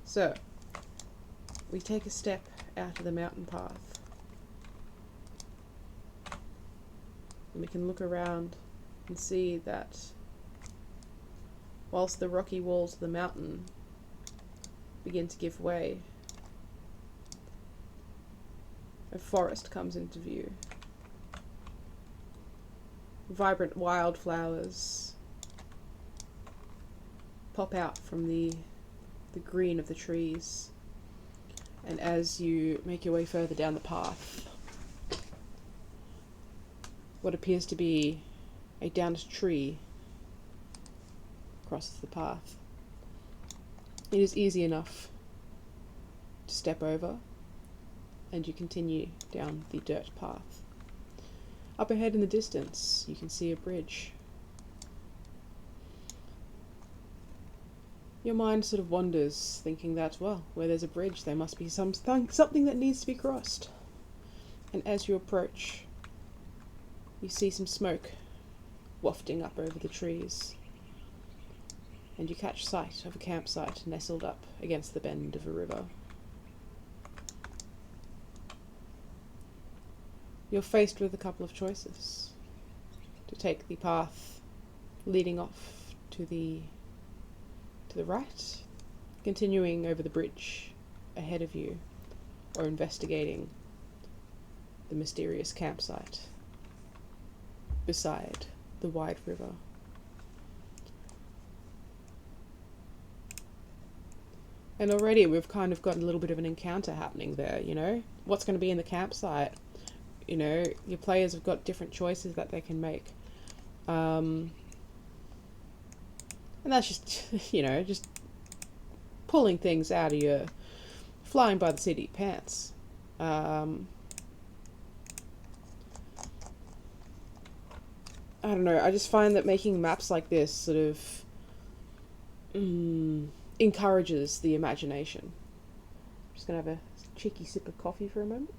So, we take a step out of the mountain path. And we can look around and see that whilst the rocky walls of the mountain begin to give way, a forest comes into view. Vibrant wildflowers pop out from the green of the trees, and as you make your way further down the path, what appears to be a downed tree crosses the path. It is easy enough to step over, and you continue down the dirt path. Up ahead in the distance, you can see a bridge. Your mind sort of wanders, thinking that, well, where there's a bridge, there must be something that needs to be crossed. And as you approach, you see some smoke wafting up over the trees, and you catch sight of a campsite nestled up against the bend of a river. You're faced with a couple of choices: to take the path leading off to the right, continuing over the bridge ahead of you, or investigating the mysterious campsite beside the wide river. And already we've kind of got a little bit of an encounter happening there, you know? What's going to be in the campsite? You know, your players have got different choices that they can make. And that's just, you know, just pulling things out of your flying by the seat of your pants. I don't know, I just find that making maps like this sort of encourages the imagination. I'm just going to have a cheeky sip of coffee for a moment.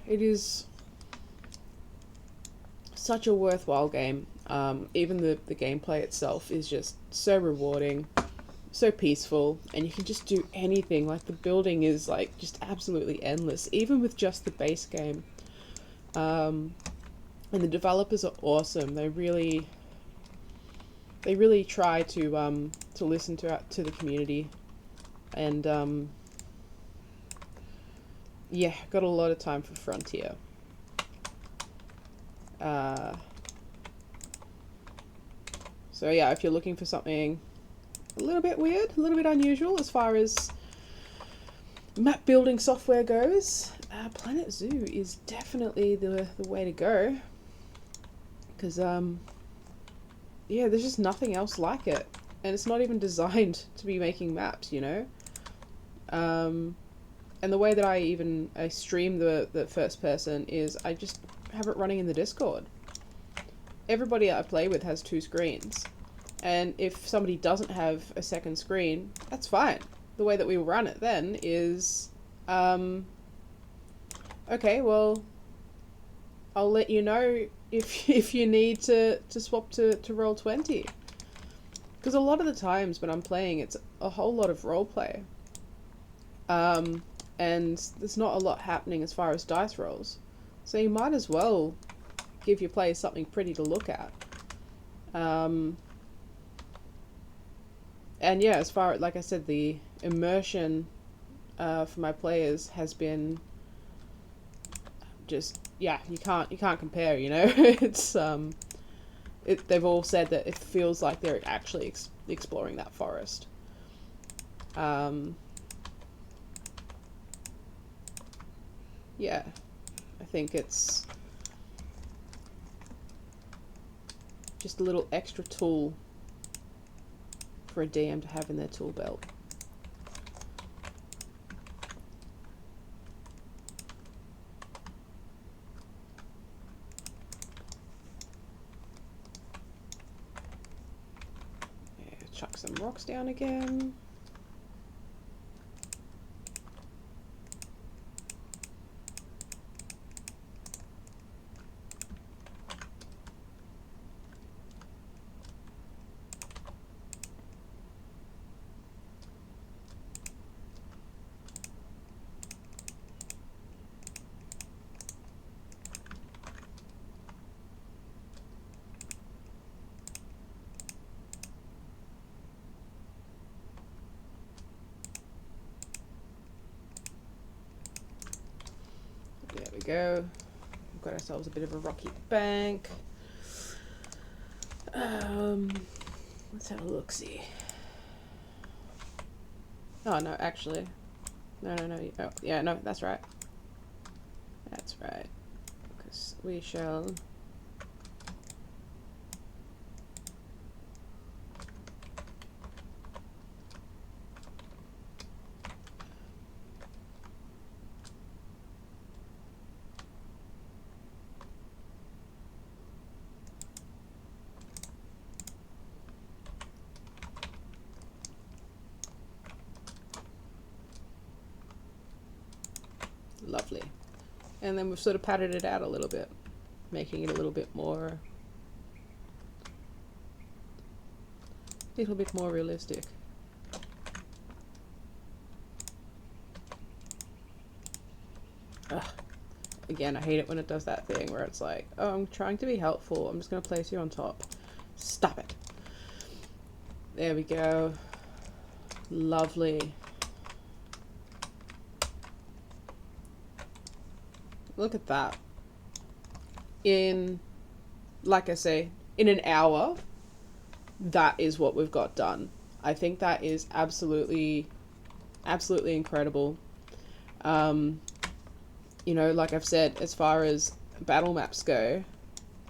It is such a worthwhile game. Even the gameplay itself is just so rewarding, so peaceful, and you can just do anything. Like, the building is like just absolutely endless, even with just the base game. And the developers are awesome. They really try to listen to the community, and yeah, got a lot of time for Frontier. So yeah, if you're looking for something a little bit weird, a little bit unusual as far as map building software goes, Planet Zoo is definitely the way to go. Because yeah, there's just nothing else like it, and it's not even designed to be making maps, you know. And the way that I stream the first person is I just have it running in the Discord. Everybody I play with has 2 screens, and if somebody doesn't have a second screen, that's fine. The way that we run it then is, okay, well, I'll let you know if you need to swap to Roll20. Because a lot of the times when I'm playing, it's a whole lot of roleplay. And there's not a lot happening as far as dice rolls. So you might as well give your players something pretty to look at. And yeah, as far, like I said, the immersion for my players has been just, yeah, you can't compare, you know. It's they've all said that it feels like they're actually exploring that forest. Yeah, I think it's just a little extra tool for a DM to have in their tool belt. Yeah, chuck some rocks down again. There we go. We've got ourselves a bit of a rocky bank. Let's have a look-see. Oh, no, actually. No. Oh, yeah, no, that's right. That's right. Because we shall... Lovely. And then we've sort of padded it out a little bit, making it a little bit more realistic. Ugh. Again, I hate it when it does that thing where it's like, oh, I'm trying to be helpful, I'm just going to place you on top. Stop it. There we go. Lovely. Look at that. In, like I say, in an hour, that is what we've got done. I think that is absolutely incredible. You know, like I've said, as far as battle maps go,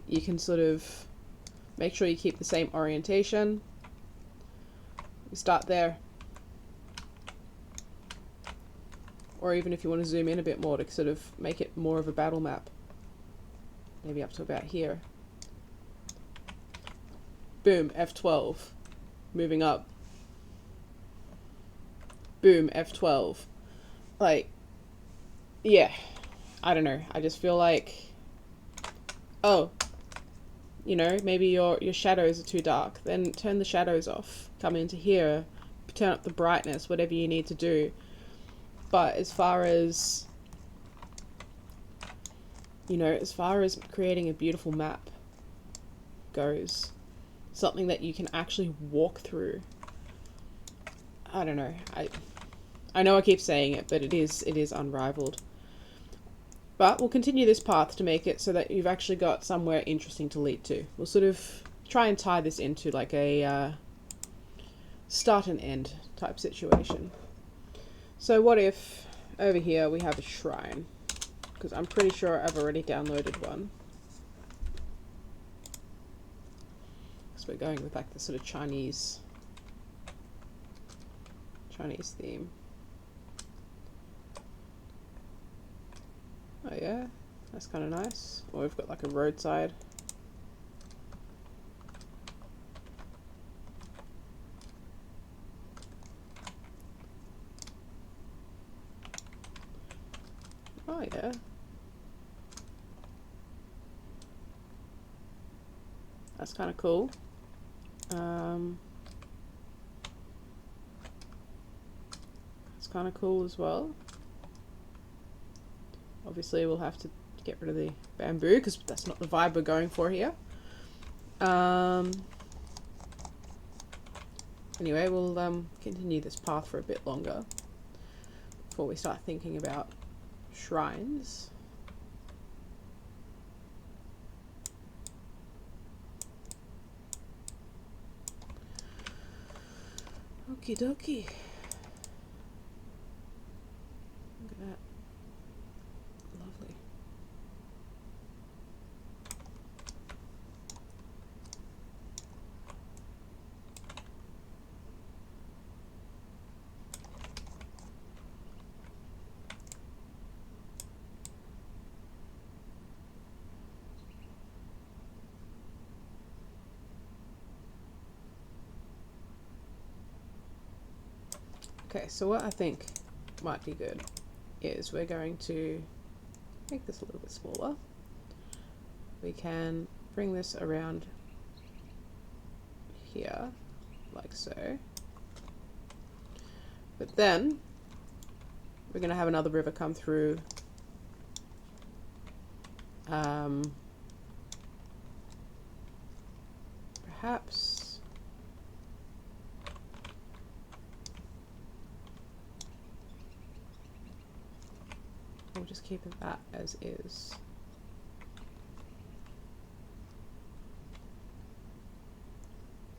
you can sort of make sure you keep the same orientation. You start there. Or even if you want to zoom in a bit more to sort of make it more of a battle map. Maybe up to about here. Boom, F12. Moving up. Boom, F12. Like, yeah. I don't know. I just feel like, oh, you know, maybe your shadows are too dark. Then turn the shadows off. Come into here. Turn up the brightness, whatever you need to do. But as far as, you know, as far as creating a beautiful map goes, something that you can actually walk through, I don't know. I know I keep saying it, but it is unrivaled. But we'll continue this path to make it so that you've actually got somewhere interesting to lead to. We'll sort of try and tie this into like a start and end type situation. So what if over here we have a shrine? Because I'm pretty sure I've already downloaded one. Because we're going with like the sort of Chinese theme. Oh yeah, that's kind of nice. Or we've got like a roadside. Oh yeah. That's kind of cool. It's kind of cool as well. Obviously we'll have to get rid of the bamboo because that's not the vibe we're going for here. Anyway, we'll continue this path for a bit longer before we start thinking about shrines. Okie dokie. Look at that. Lovely. Okay, so what I think might be good is we're going to make this a little bit smaller. We can bring this around here, like so. But then we're going to have another river come through perhaps we'll just keep it that as is.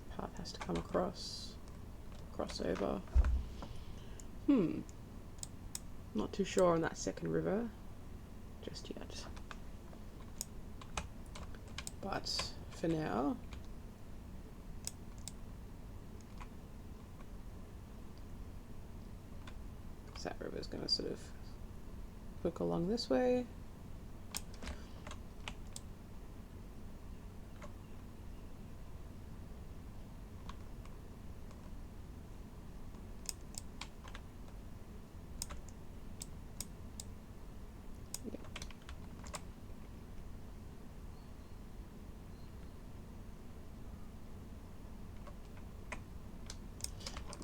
The path has to come across, crossover. Not too sure on that second river just yet. But for now, that river is going to sort of hook along this way.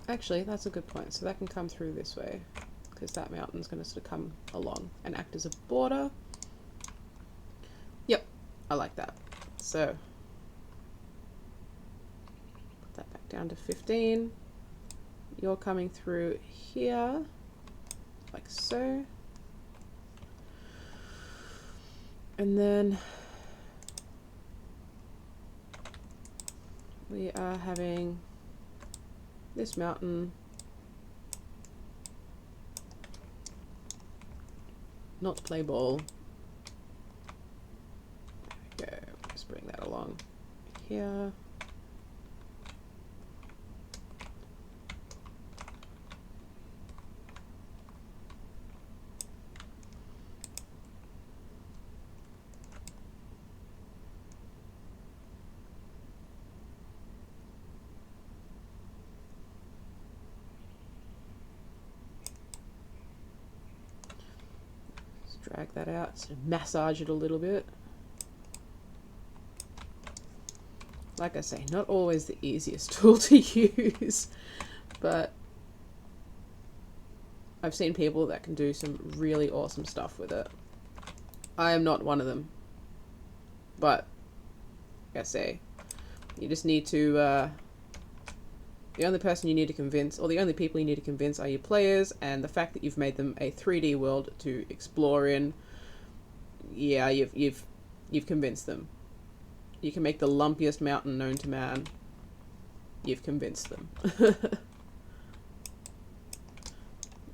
Actually, that's a good point. So that can come through this way, because that mountain's going to sort of come along and act as a border. Yep, I like that. So put that back down to 15. You're coming through here, like so. And then we are having this mountain not play ball. There we go. Just bring that along here. Drag that out, sort of massage it a little bit. Like I say, not always the easiest tool to use, but I've seen people that can do some really awesome stuff with it. I am not one of them, but like I say, you just need to, the only person you need to convince, or the only people you need to convince, are your players, and the fact that you've made them a 3D world to explore in, yeah, you've convinced them. You can make the lumpiest mountain known to man. You've convinced them.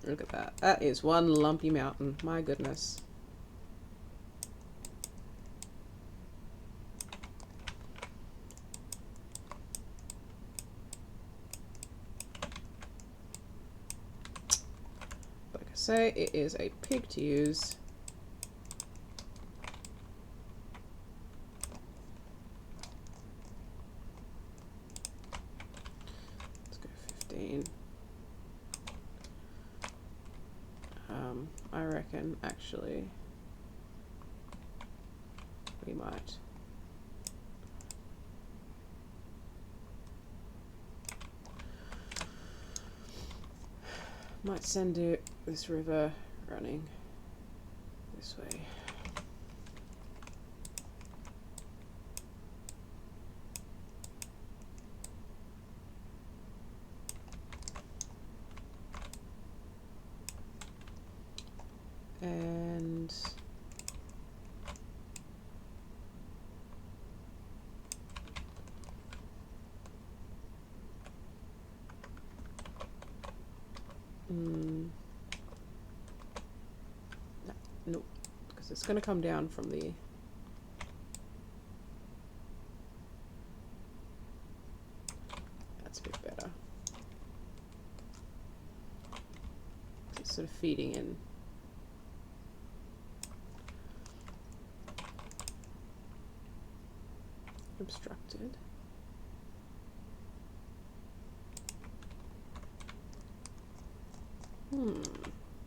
Look at that. That is one lumpy mountain. My goodness. Say it is a pig to use. Let's go 15. I reckon actually we might send this river running this way. And no, because it's going to come down from the that's a bit better. It's sort of feeding in. Obstructed.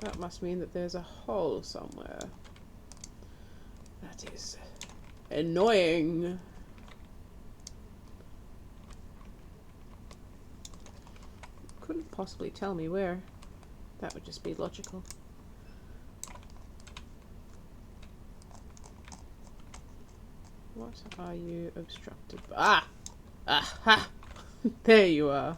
That must mean that there's a hole somewhere. That is annoying. Couldn't possibly tell me where. That would just be logical. What are you obstructed by? Ah! Aha! There you are.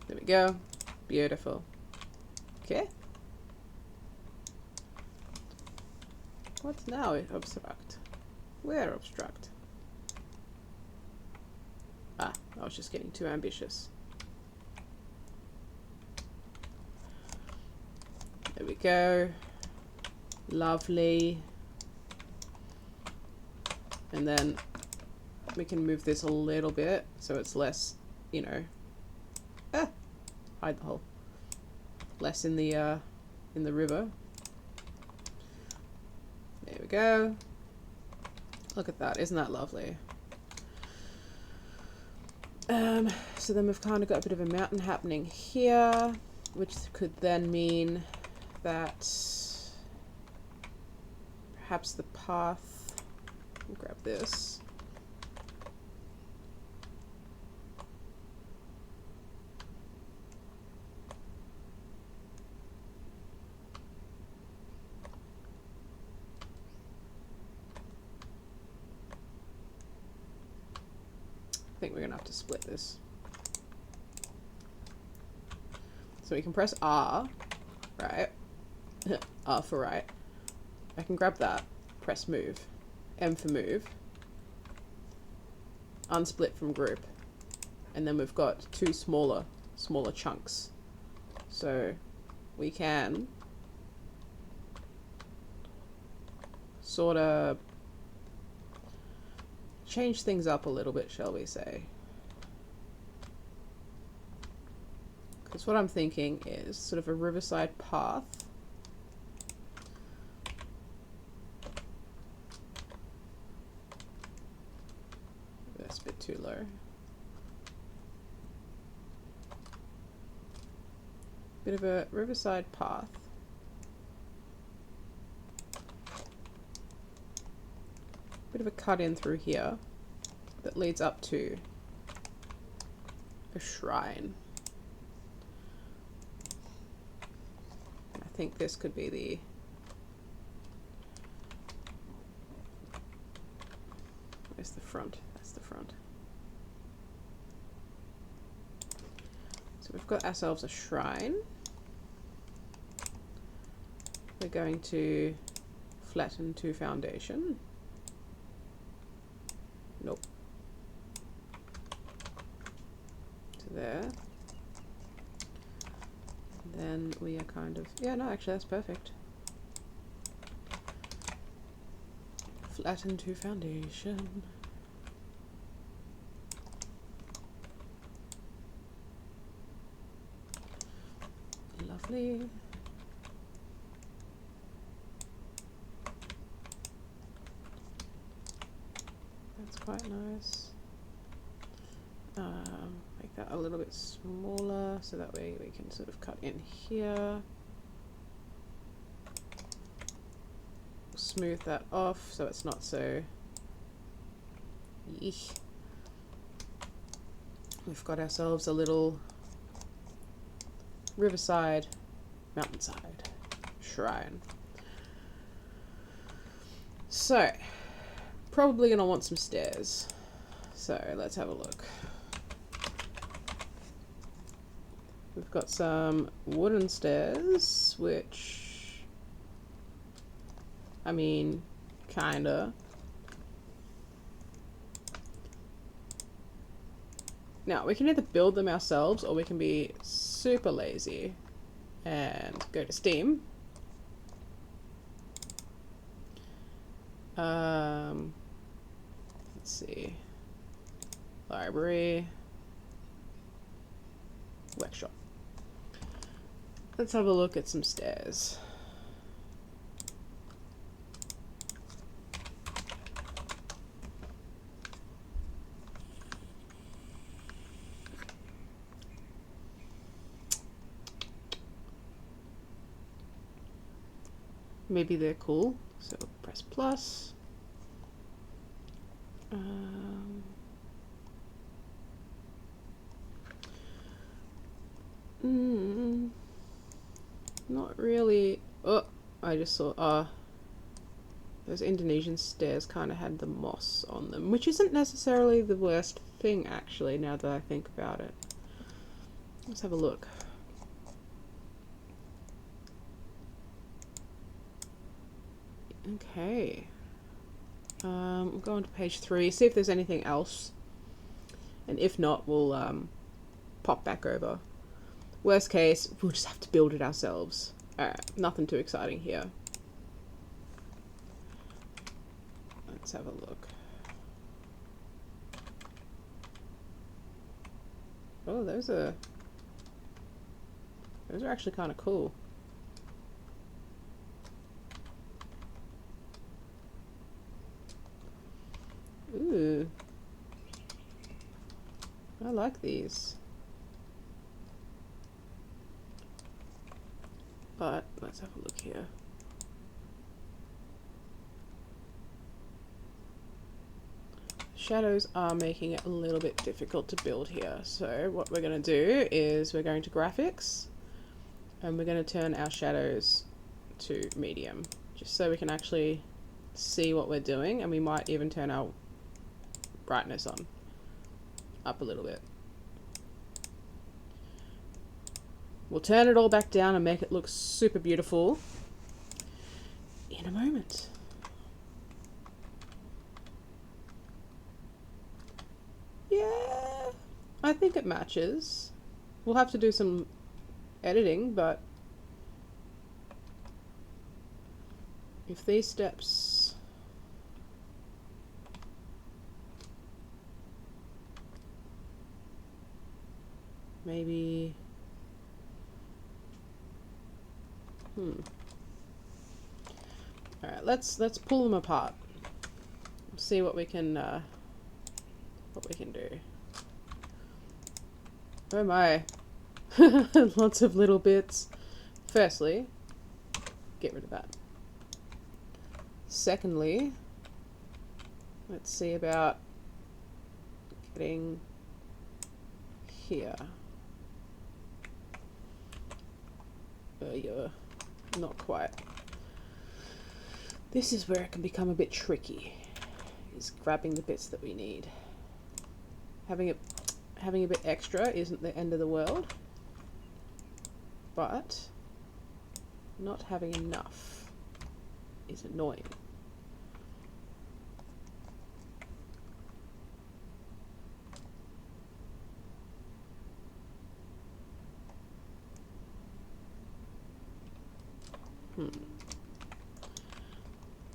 There we go. Beautiful. Okay. What's now obstruct? Where obstruct? Ah, I was just getting too ambitious. There we go. Lovely. And then we can move this a little bit so it's less, you know, hide the hole. Less in the river. There we go. Look at that, isn't that lovely? So then we've kind of got a bit of a mountain happening here, which could then mean that perhaps the path, I'll grab this. I think we're gonna have to split this. So we can press R, right? R for right. I can grab that, press move, M for move, unsplit from group, and then we've got two smaller chunks. So we can sort of change things up a little bit, shall we say. Because what I'm thinking is sort of a riverside path. That's a bit too low. Bit of a riverside path. Bit of a cut in through here that leads up to a shrine. I think this could be the where's the front? That's the front. So we've got ourselves a shrine. We're going to flatten to foundation. Nope. To there. And then we are kind of, yeah, no, actually that's perfect. Flatten to foundation. Lovely. That's quite nice. Make that a little bit smaller so that way we can sort of cut in here. Smooth that off so it's not so yeesh. We've got ourselves a little riverside, mountainside shrine. So, probably gonna want some stairs. So let's have a look. We've got some wooden stairs, which, I mean, kinda. Now, we can either build them ourselves or we can be super lazy and go to Steam. Let's see. Library. Workshop. Let's have a look at some stairs. maybe they're cool. So press plus. Not really. Oh, I just saw. Those Indonesian stairs kind of had the moss on them, which isn't necessarily the worst thing, actually, now that I think about it. Let's have a look. Okay. We'll go on to page 3, see if there's anything else. And if not, we'll pop back over. Worst case, we'll just have to build it ourselves. Alright, nothing too exciting here. Let's have a look. Oh, those are actually kind of cool. Ooh. I like these. But let's have a look here. Shadows are making it a little bit difficult to build here. So what we're going to do is we're going to graphics and we're going to turn our shadows to medium, just so we can actually see what we're doing, and we might even turn our brightness on up a little bit. We'll turn it all back down and make it look super beautiful in a moment. Yeah, I think it matches. We'll have to do some editing, but if these steps maybe Alright, let's pull them apart. See what we can do. Oh my. Lots of little bits. Firstly, get rid of that. Secondly, let's see about getting here. Yeah, not quite. This is where it can become a bit tricky, is grabbing the bits that we need. Having a bit extra isn't the end of the world, but not having enough is annoying.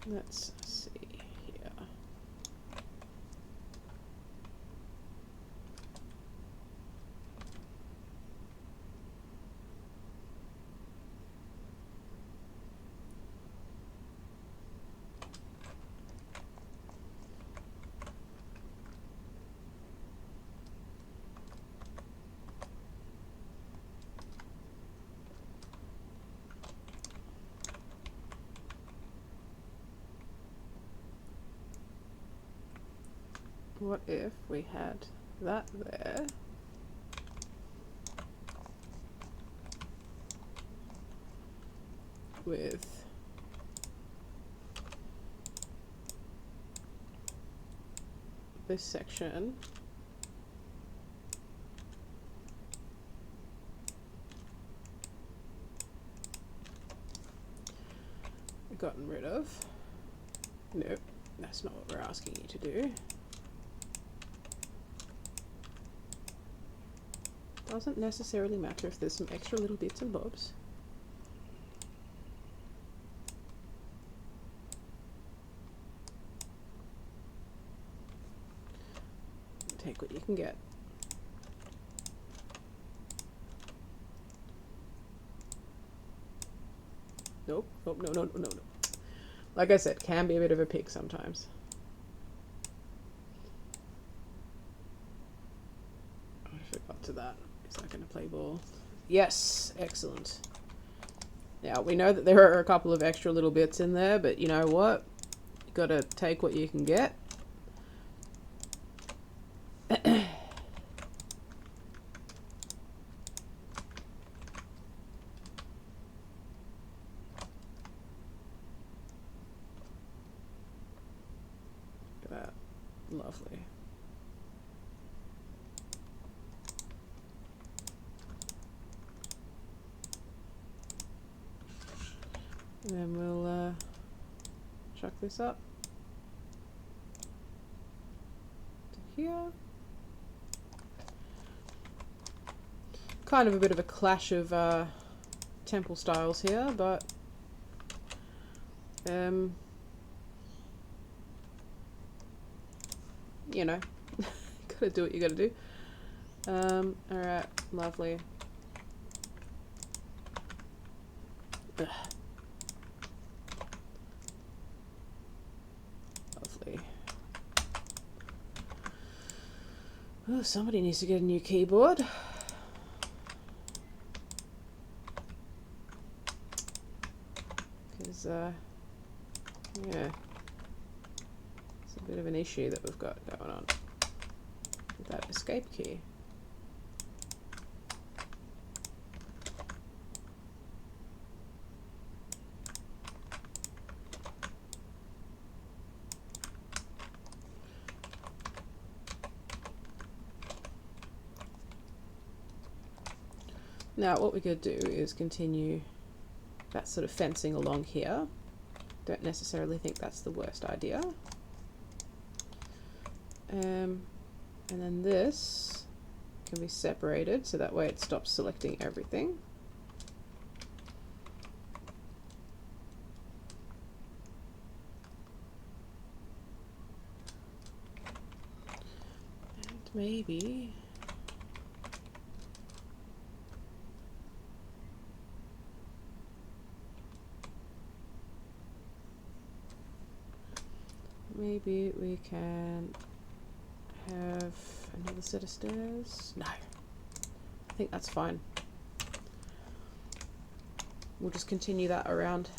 Let's see here. What if we had that there? With this section gotten rid of. Nope, that's not what we're asking you to do. Doesn't necessarily matter if there's some extra little bits and bobs. Take what you can get. Nope, nope, no. Like I said, can be a bit of a pig sometimes. I forgot to that. Is that going to play ball? Yes, excellent. Now, we know that there are a couple of extra little bits in there, but you know what? You gotta take what you can get. Lovely. And then we'll chuck this up to here. Kind of a bit of a clash of temple styles here, but you know, gotta do what you gotta do. Alright, lovely. Ugh. Lovely. Oh, somebody needs to get a new keyboard. Because, yeah. It's a bit of an issue that we've got going on with that escape key. Now what we're going to do is continue that sort of fencing along here. Don't necessarily think that's the worst idea. And then this can be separated so that way it stops selecting everything. And maybe we can have another set of stairs. No, I think that's fine. We'll just continue that around.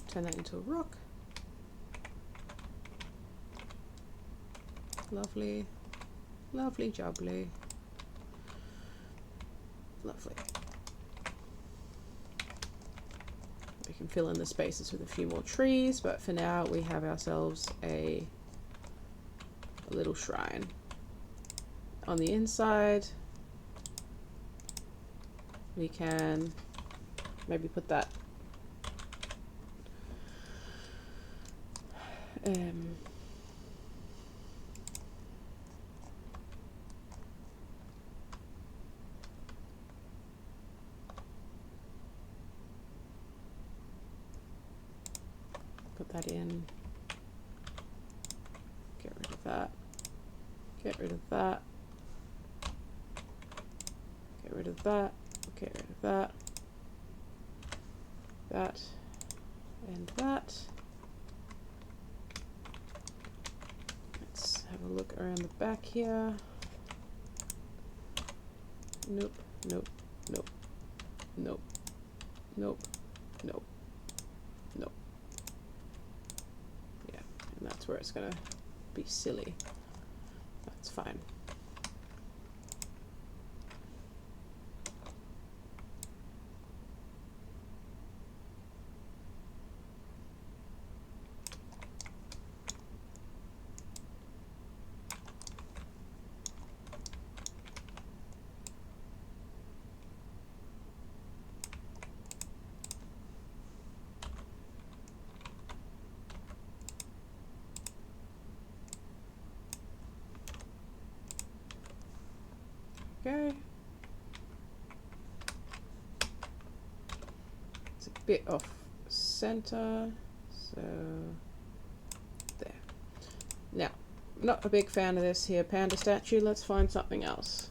Turn that into a rock. Lovely, lovely jubbly. Lovely. We can fill in the spaces with a few more trees, but for now we have ourselves a little shrine. On the inside, we can maybe put that put that in, get rid of that, get rid of that, get rid of that, get rid of that, that, and that. Let's have a look around the back here. Nope, nope, nope, nope, nope, nope, nope. Yeah, and that's where it's gonna be silly. That's fine. Okay. It's a bit off center, so there. Now, not a big fan of this here panda statue. Let's find something else.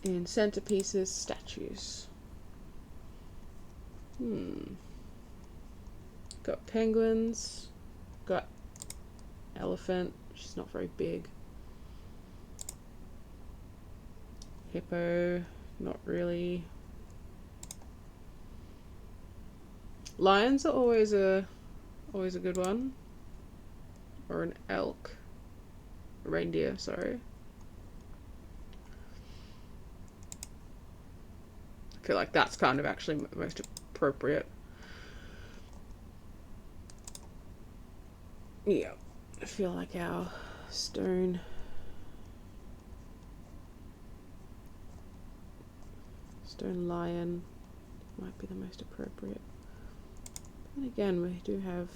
In centerpieces, statues. Got penguins, got elephant, she's not very big. Hippo, not really. Lions are always a good one. Or an elk. Reindeer, sorry. I feel like that's kind of actually most appropriate. Yeah, I feel like our stone lion might be the most appropriate. And again, we do have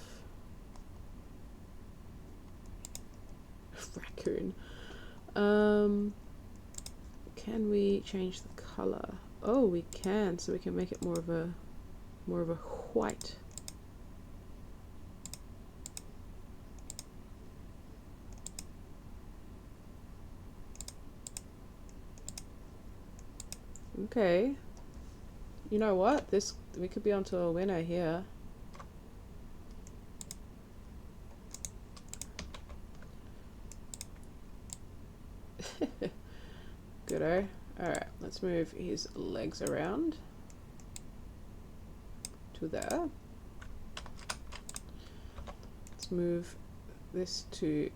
raccoon. Can we change the color? Oh, we can. So we can make it more of a white. Okay. You know what? We could be onto a winner here. Goodo. Alright, let's move his legs around to there. Let's move this to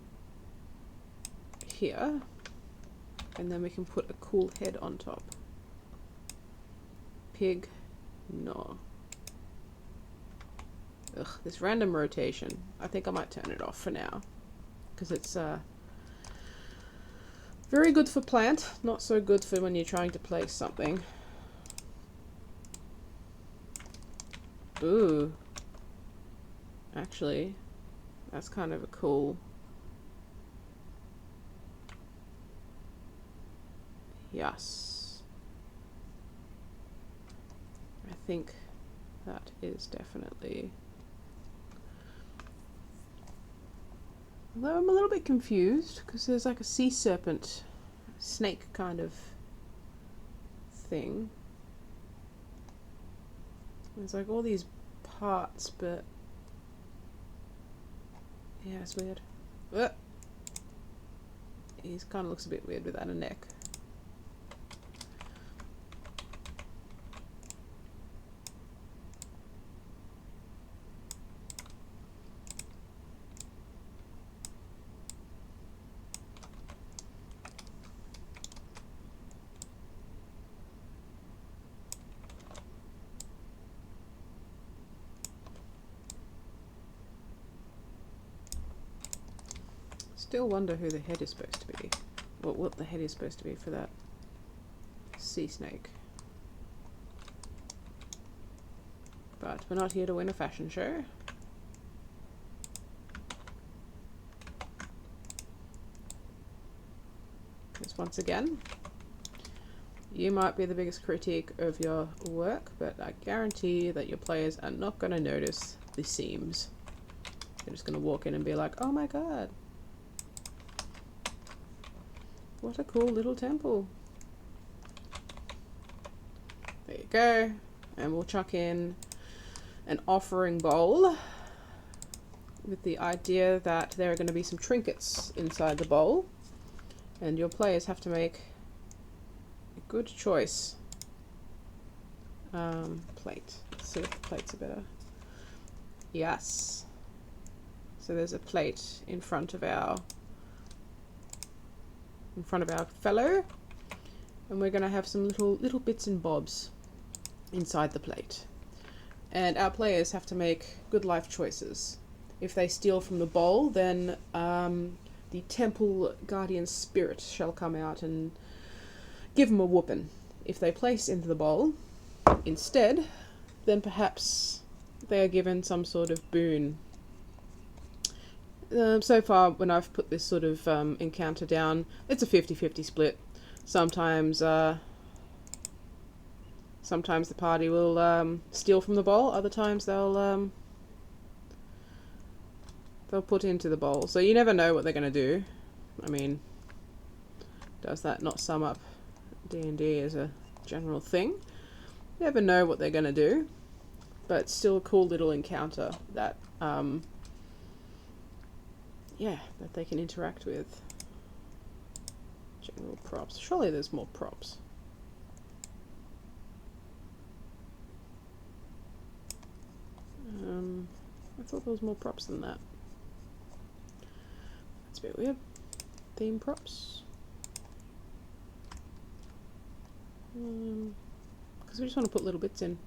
here. And then we can put a cool head on top. Pig. No. Ugh, this random rotation. I think I might turn it off for now. Because it's very good for plant, not so good for when you're trying to place something. Ooh. Actually, that's kind of a cool... Yes. I think that is definitely... Although I'm a little bit confused, because there's like a sea serpent, snake kind of thing. There's like all these parts, but... Yeah, it's weird. He kind of looks a bit weird without a neck. Still wonder who the head is supposed to be. What the head is supposed to be for that sea snake. But we're not here to win a fashion show. Because once again, you might be the biggest critique of your work, but I guarantee that your players are not going to notice the seams. They're just going to walk in and be like, oh my god. What a cool little temple. There you go. And we'll chuck in an offering bowl with the idea that there are going to be some trinkets inside the bowl. And your players have to make a good choice. Plate. Let's see if the plates are better. Yes. So there's a plate in front of our fellow, and we're going to have some little bits and bobs inside the plate, and our players have to make good life choices. If they steal from the bowl, then the temple guardian spirit shall come out and give them a whooping. If they place into the bowl instead, then perhaps they are given some sort of boon. So far, when I've put this sort of encounter down, it's a 50-50 split. Sometimes the party will steal from the bowl. Other times they'll put into the bowl. So you never know what they're going to do. I mean, does that not sum up D&D as a general thing? You never know what they're going to do, but it's still a cool little encounter that that they can interact with. General props. Surely there's more props. thought there was more props than that. That's a bit weird. Theme props. Because we just want to put little bits in.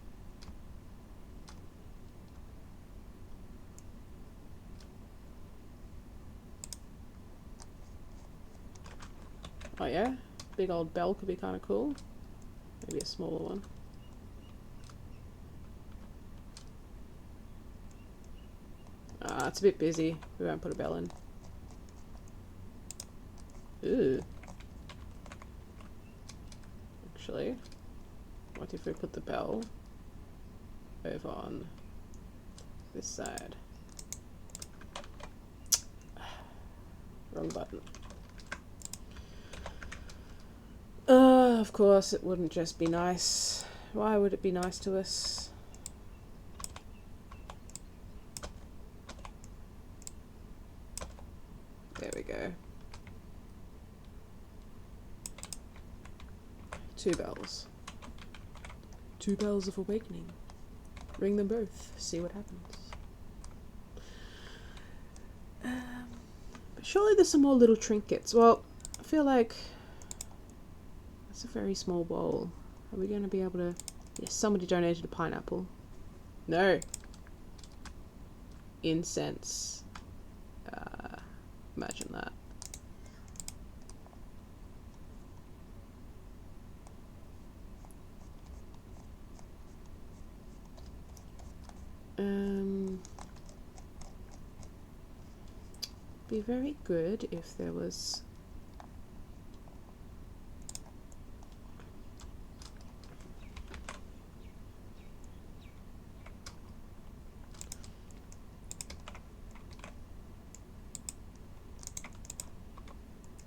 Oh yeah, big old bell could be kind of cool. Maybe a smaller one. It's a bit busy. We won't put a bell in. Ooh. Actually, what if we put the bell over on this side? Wrong button. Of course, it wouldn't just be nice. Why would it be nice to us? There we go. 2 bells. 2 bells of awakening. Ring them both. See what happens. But surely there's some more little trinkets. Well, I feel like it's a very small bowl. Are we going to be able to... Yes, somebody donated a pineapple. No. Incense. Imagine that. Be very good if there was...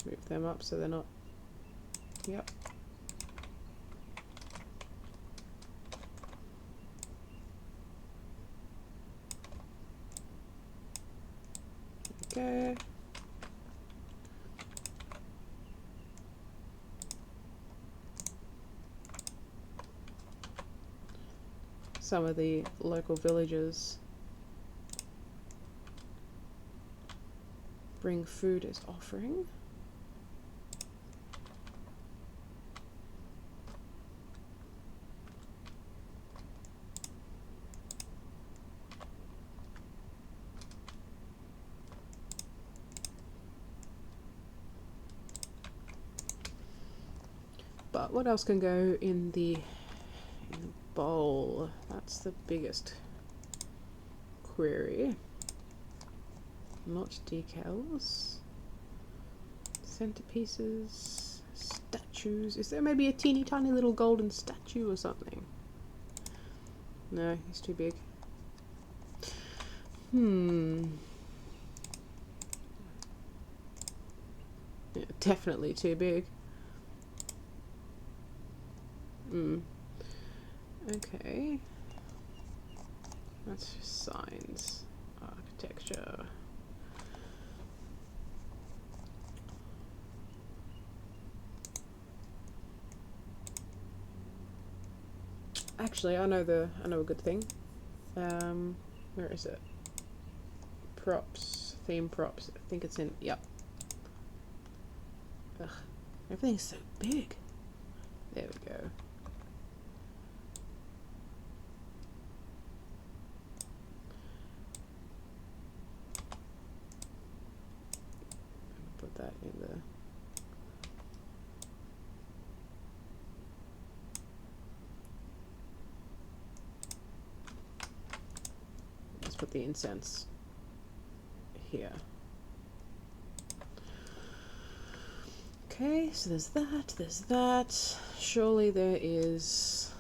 Move them up so they're not... Yep. There we go. Some of the local villagers bring food as offering. But what else can go in the bowl? That's the biggest query. Not decals. Centerpieces. Statues. Is there maybe a teeny tiny little golden statue or something? No, he's too big. Yeah, definitely too big. Okay. That's just signs. Architecture. Actually, I know a good thing. Where is it? Props. Theme props. I think it's in... Yep. Ugh. Everything's so big. There we go. Put that in the... Let's put the incense here. Okay, so there's that. Surely there is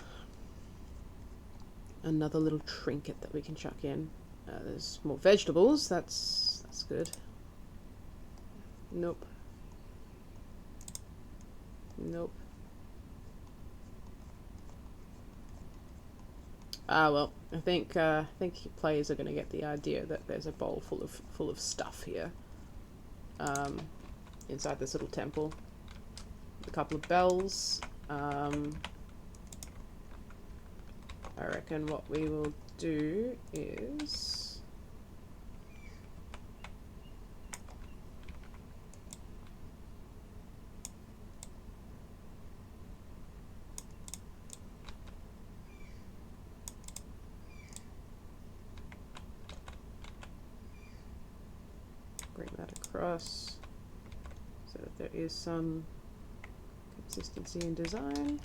another little trinket that we can chuck in. There's more vegetables, that's good. Nope. Nope. Well, I think players are going to get the idea that there's a bowl full of stuff here. Inside this little temple. A couple of bells. I reckon what we will do is that across so that there is some consistency in design.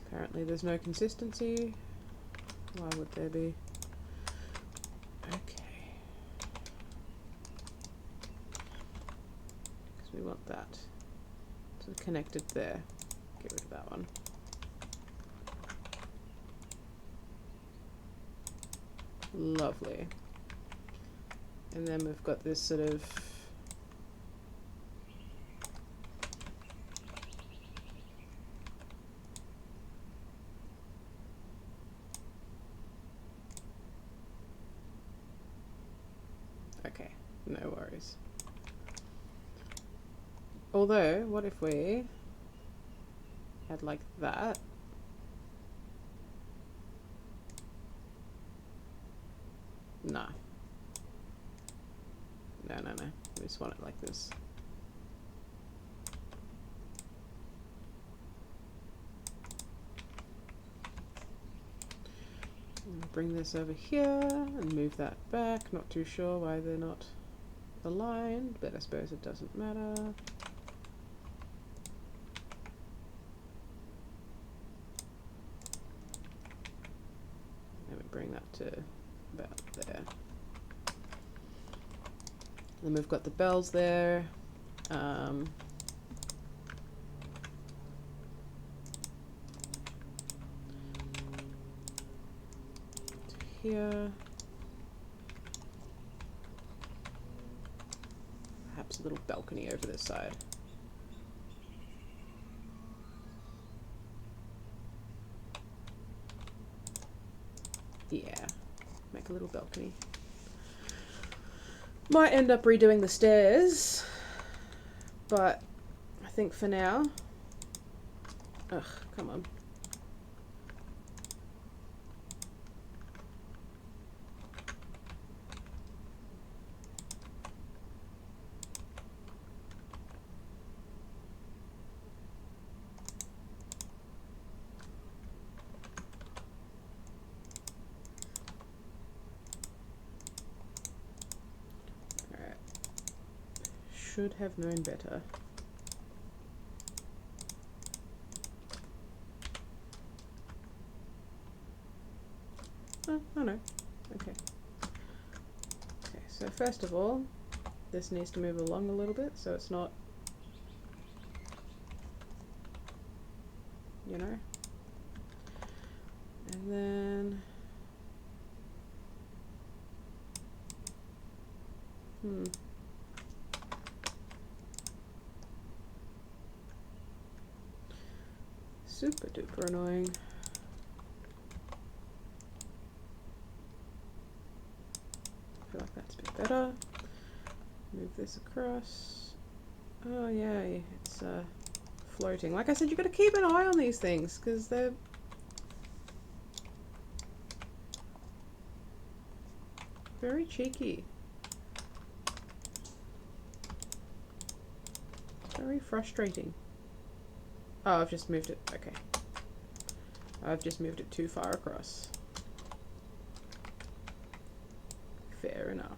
Apparently there's no consistency. Why would there be? Okay. Because we want that sort of connected there. Get rid of that one. Lovely. And then we've got this sort of okay, no worries. Although, what if we had like that? No. No, no, no. We just want it like this. Bring this over here and move that back. Not too sure why they're not aligned, but I suppose it doesn't matter. And we bring that to about there. Then we've got the bells there. Here. Perhaps a little balcony over this side. Yeah, make a little balcony. Might end up redoing the stairs, but I think for now, ugh, come on. Should have known better. Oh no. Okay. Okay, so first of all, this needs to move along a little bit so it's not, you know. And then super duper annoying. I feel like that's a bit better. Move this across. Oh yay, it's floating. Like I said, you've got to keep an eye on these things because they're very cheeky. Very frustrating. Oh, I've just moved it. Okay. I've just moved it too far across. Fair enough.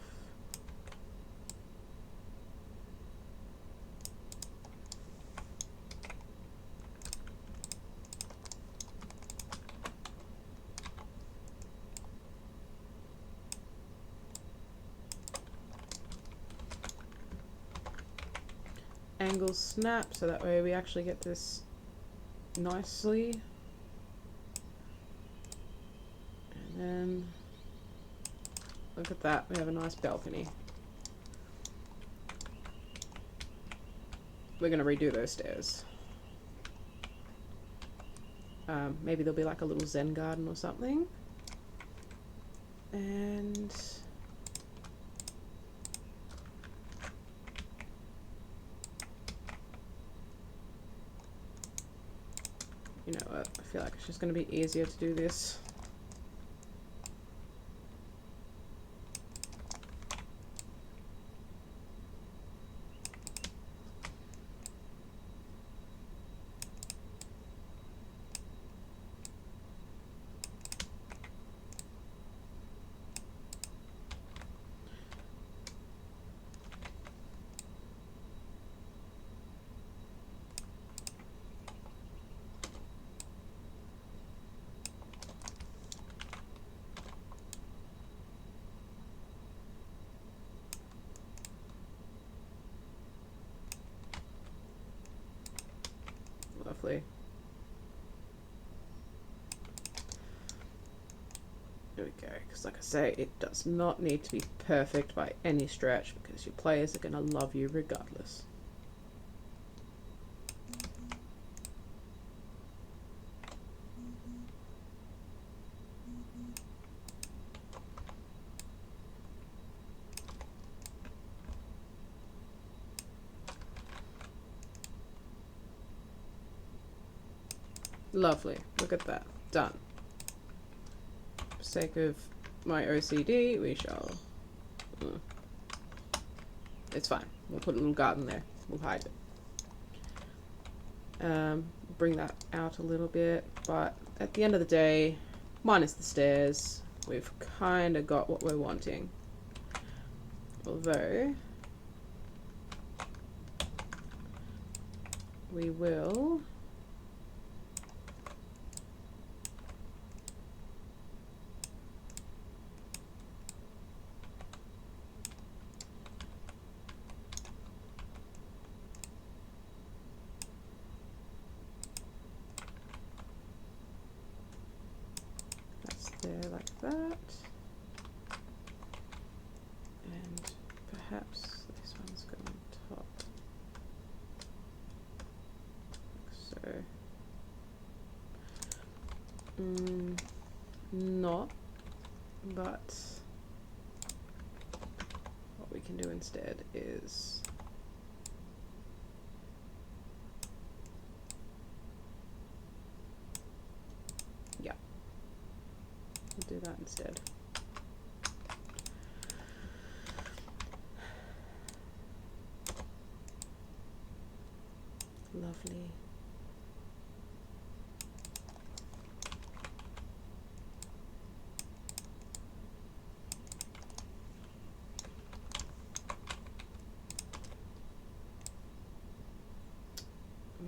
Angle snap, so that way we actually get this nicely. And then look at that, we have a nice balcony. We're gonna redo those stairs. Maybe there'll be like a little Zen garden or something. And you know what, I feel like it's just going to be easier to do this. we go. Because like I say, it does not need to be perfect by any stretch because your players are going to love you regardless. Lovely. Look at that. Done. For the sake of my OCD, we shall... It's fine. We'll put a little garden there. We'll hide it. Bring that out a little bit. But at the end of the day, minus the stairs, we've kind of got what we're wanting. Although... we will... there like that, and perhaps this one's going on top, like so. Not, but what we can do instead is we'll do that instead. Lovely.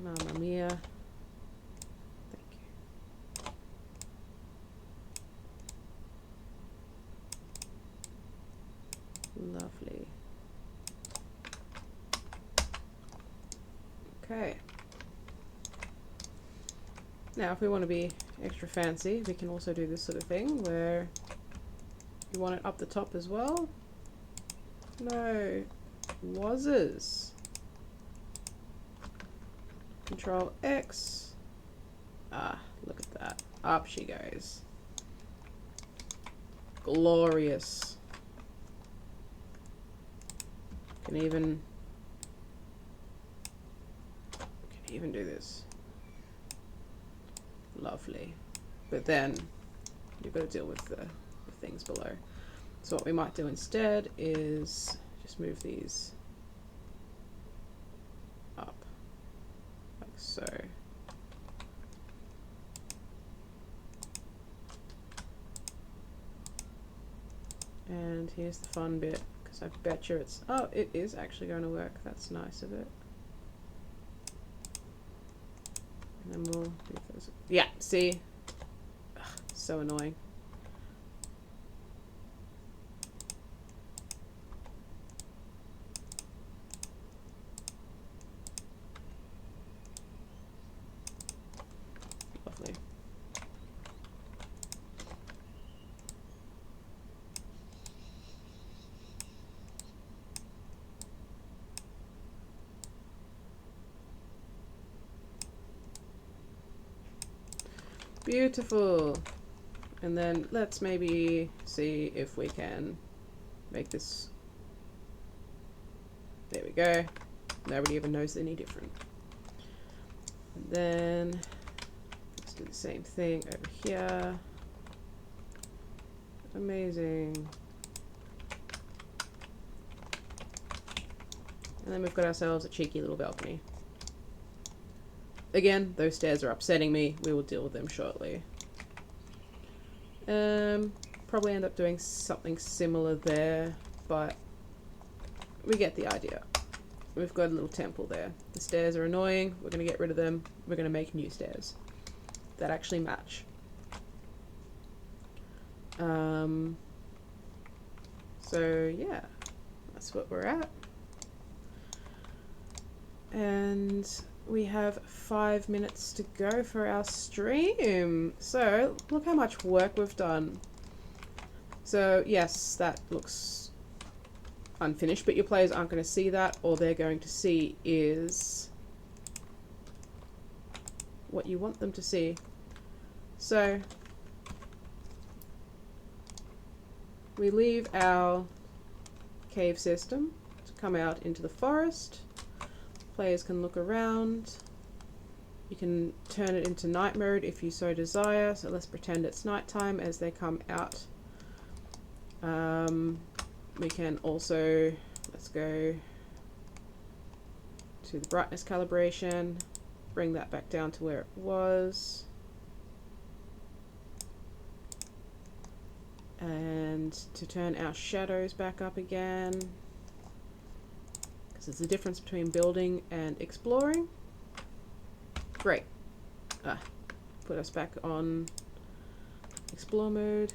Mamma mia. Lovely. Okay. Now, if we want to be extra fancy, we can also do this sort of thing where you want it up the top as well. No. Wazzers. Control X. Ah, look at that. Up she goes. Glorious. Can even do this. Lovely. But then you've got to deal with the things below. So what we might do instead is just move these up like so. And here's the fun bit, because I bet you it's... oh, it is actually going to work. That's nice of it. And then we'll do those. Yeah, see? Ugh, so annoying. Lovely. Beautiful. And then let's maybe see if we can make this. There we go. Nobody even knows any different. And then let's do the same thing over here. Amazing. And then we've got ourselves a cheeky little balcony. Again, those stairs are upsetting me. We will deal with them shortly. Probably end up doing something similar there, but we get the idea. We've got a little temple there. The stairs are annoying. We're going to get rid of them. We're going to make new stairs that actually match. So yeah, that's what we're at. And we have 5 minutes to go for our stream. So look how much work we've done. So yes, that looks unfinished, but your players aren't going to see that. All they're going to see is what you want them to see. So we leave our cave system to come out into the forest. Players can look around. You can turn it into night mode if you so desire. So let's pretend it's nighttime as they come out. We can also, let's go to the brightness calibration, bring that back down to where it was. And to turn our shadows back up again, because there's a difference between building and exploring. Great. Put us back on explore mode.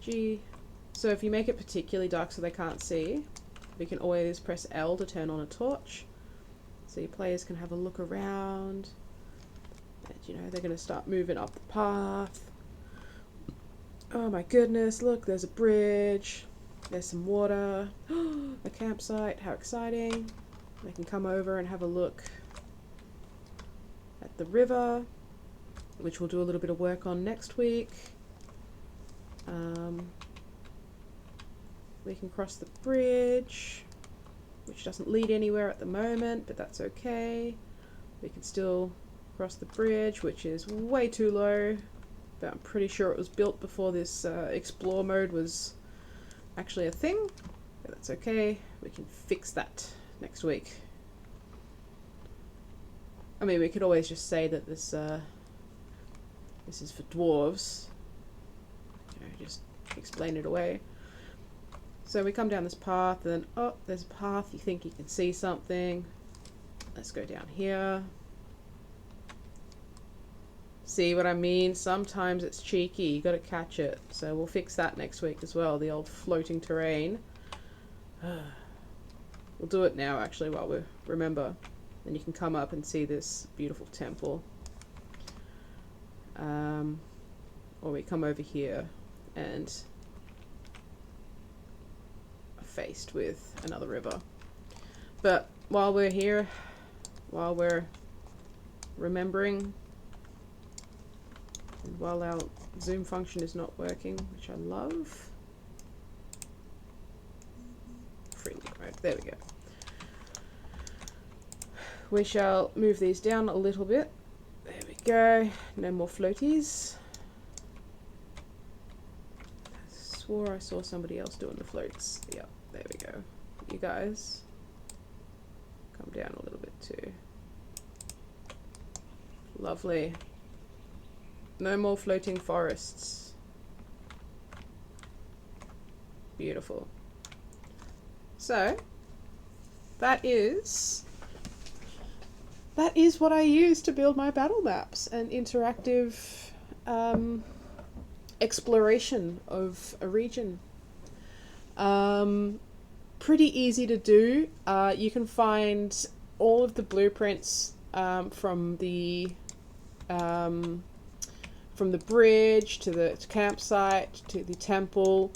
G. So if you make it particularly dark so they can't see, we can always press L to turn on a torch. So your players can have a look around. And you know, they're going to start moving up the path. Oh my goodness, look, there's a bridge. There's some water. A campsite, how exciting. They can come over and have a look at the river, which we'll do a little bit of work on next week. We can cross the bridge, which doesn't lead anywhere at the moment, but that's okay. We can still cross the bridge, which is way too low, but I'm pretty sure it was built before this explore mode was actually a thing, but that's okay. We can fix that next week. I mean, we could always just say that this is for dwarves. You know, just explain it away. So we come down this path, and then, oh, there's a path, you think you can see something. Let's go down here. See what I mean? Sometimes it's cheeky, you gotta catch it. So we'll fix that next week as well, the old floating terrain. We'll do it now, actually, while we remember. Then you can come up and see this beautiful temple. Or we come over here and faced with another river. But while we're here, while we're remembering, and while our zoom function is not working, which I love, free look mode, there we go. We shall move these down a little bit. There we go. No more floaties. I swore I saw somebody else doing the floats. Yep, there we go. You guys, come down a little bit too. Lovely. No more floating forests. Beautiful. So, that is what I use to build my battle maps and interactive exploration of a region. Pretty easy to do. You can find all of the blueprints from the bridge to the campsite to the temple.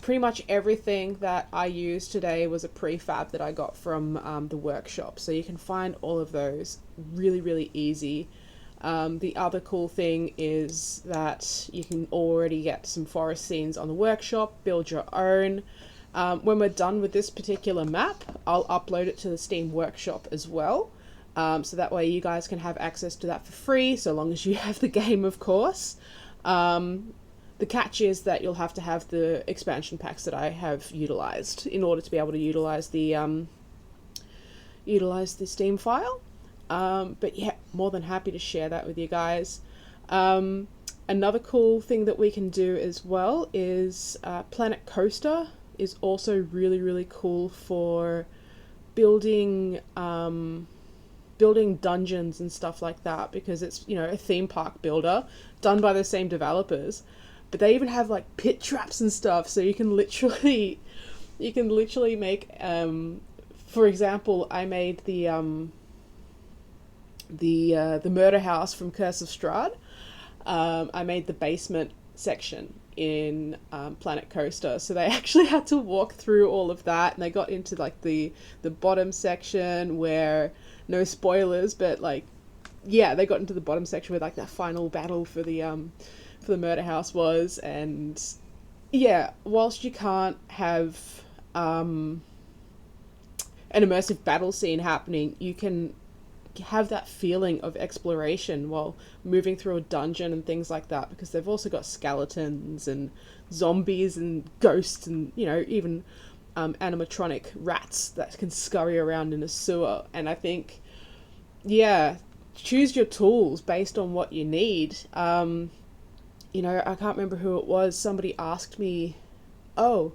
Pretty much everything that I used today was a prefab that I got from the workshop. So you can find all of those really, really easy. The other cool thing is that you can already get some forest scenes on the workshop, build your own. When we're done with this particular map, I'll upload it to the Steam Workshop as well. So that way you guys can have access to that for free, so long as you have the game, of course. The catch is that you'll have to have the expansion packs that I have utilized in order to be able to utilize the Steam file. But yeah, more than happy to share that with you guys. Another cool thing that we can do as well is Planet Coaster is also really, really cool for building dungeons and stuff like that, because it's, you know, a theme park builder done by the same developers. But they even have like pit traps and stuff, so you can literally make for example, I made the murder house from Curse of Strahd. I made the basement section in Planet Coaster, so they actually had to walk through all of that, and they got into like the bottom section where, no spoilers, but like, yeah, they got into the bottom section where like that final battle for the murder house was. And yeah, whilst you can't have an immersive battle scene happening, you can have that feeling of exploration while moving through a dungeon and things like that, because they've also got skeletons and zombies and ghosts and, you know, even animatronic rats that can scurry around in a sewer. And I think, yeah, choose your tools based on what you need. You know, I can't remember who it was. Somebody asked me, oh,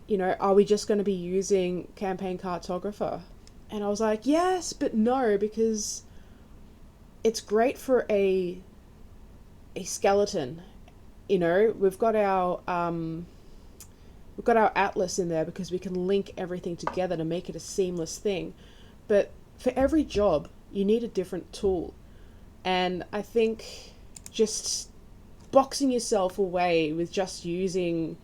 you know, are we just going to be using Campaign Cartographer? And I was like, yes, but no, because it's great for a skeleton. You know, we've got our atlas in there because we can link everything together to make it a seamless thing. But for every job, you need a different tool. And I think just boxing yourself away with just using,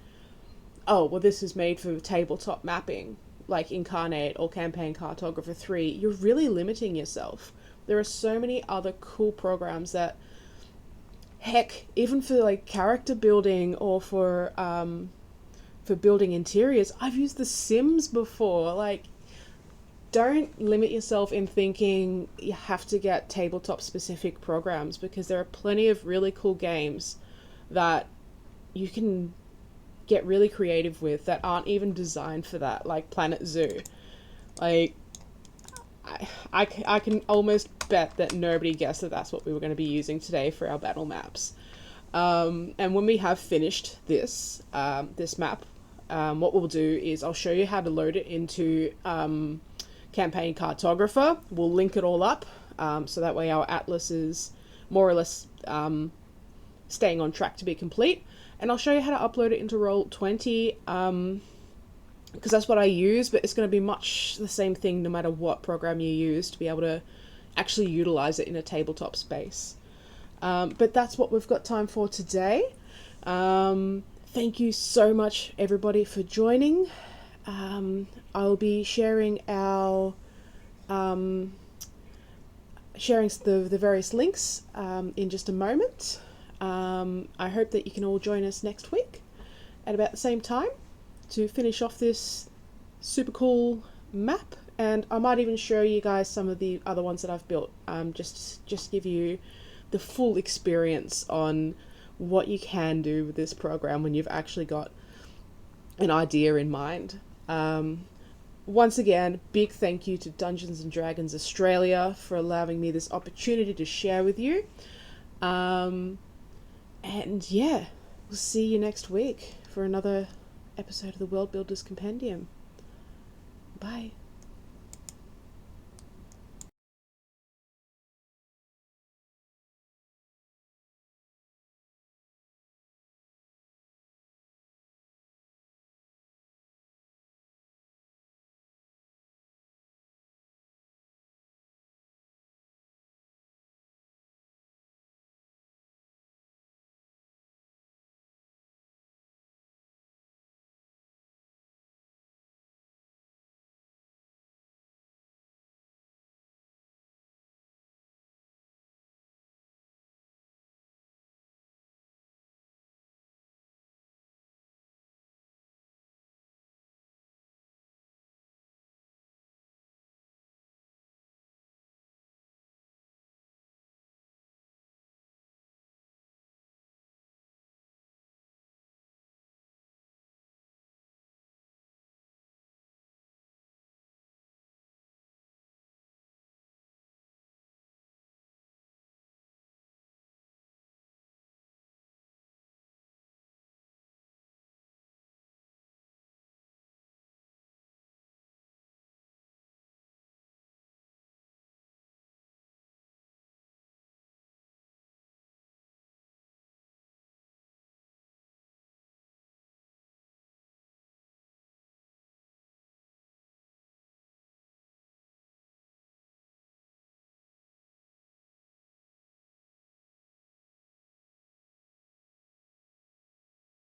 oh, well, this is made for tabletop mapping, like Incarnate or Campaign Cartographer 3, you're really limiting yourself. There are so many other cool programs that, heck, even for like character building or for building interiors, I've used The Sims before. Like, don't limit yourself in thinking you have to get tabletop specific programs, because there are plenty of really cool games that you can get really creative with that aren't even designed for that, like Planet Zoo. Like, I can almost bet that nobody guessed that that's what we were going to be using today for our battle maps. And when we have finished this map, what we'll do is I'll show you how to load it into Campaign Cartographer. We'll link it all up, so that way our atlas is more or less staying on track to be complete. And I'll show you how to upload it into Roll20, because that's what I use, but it's going to be much the same thing no matter what program you use to be able to actually utilize it in a tabletop space. But that's what we've got time for today. Thank you so much, everybody, for joining. I'll be sharing our sharing the various links in just a moment. I hope that you can all join us next week at about the same time to finish off this super cool map, and I might even show you guys some of the other ones that I've built, just give you the full experience on what you can do with this program when you've actually got an idea in mind. Once again, big thank you to Dungeons and Dragons Australia for allowing me this opportunity to share with you. And yeah, we'll see you next week for another episode of the World Builders Compendium. Bye.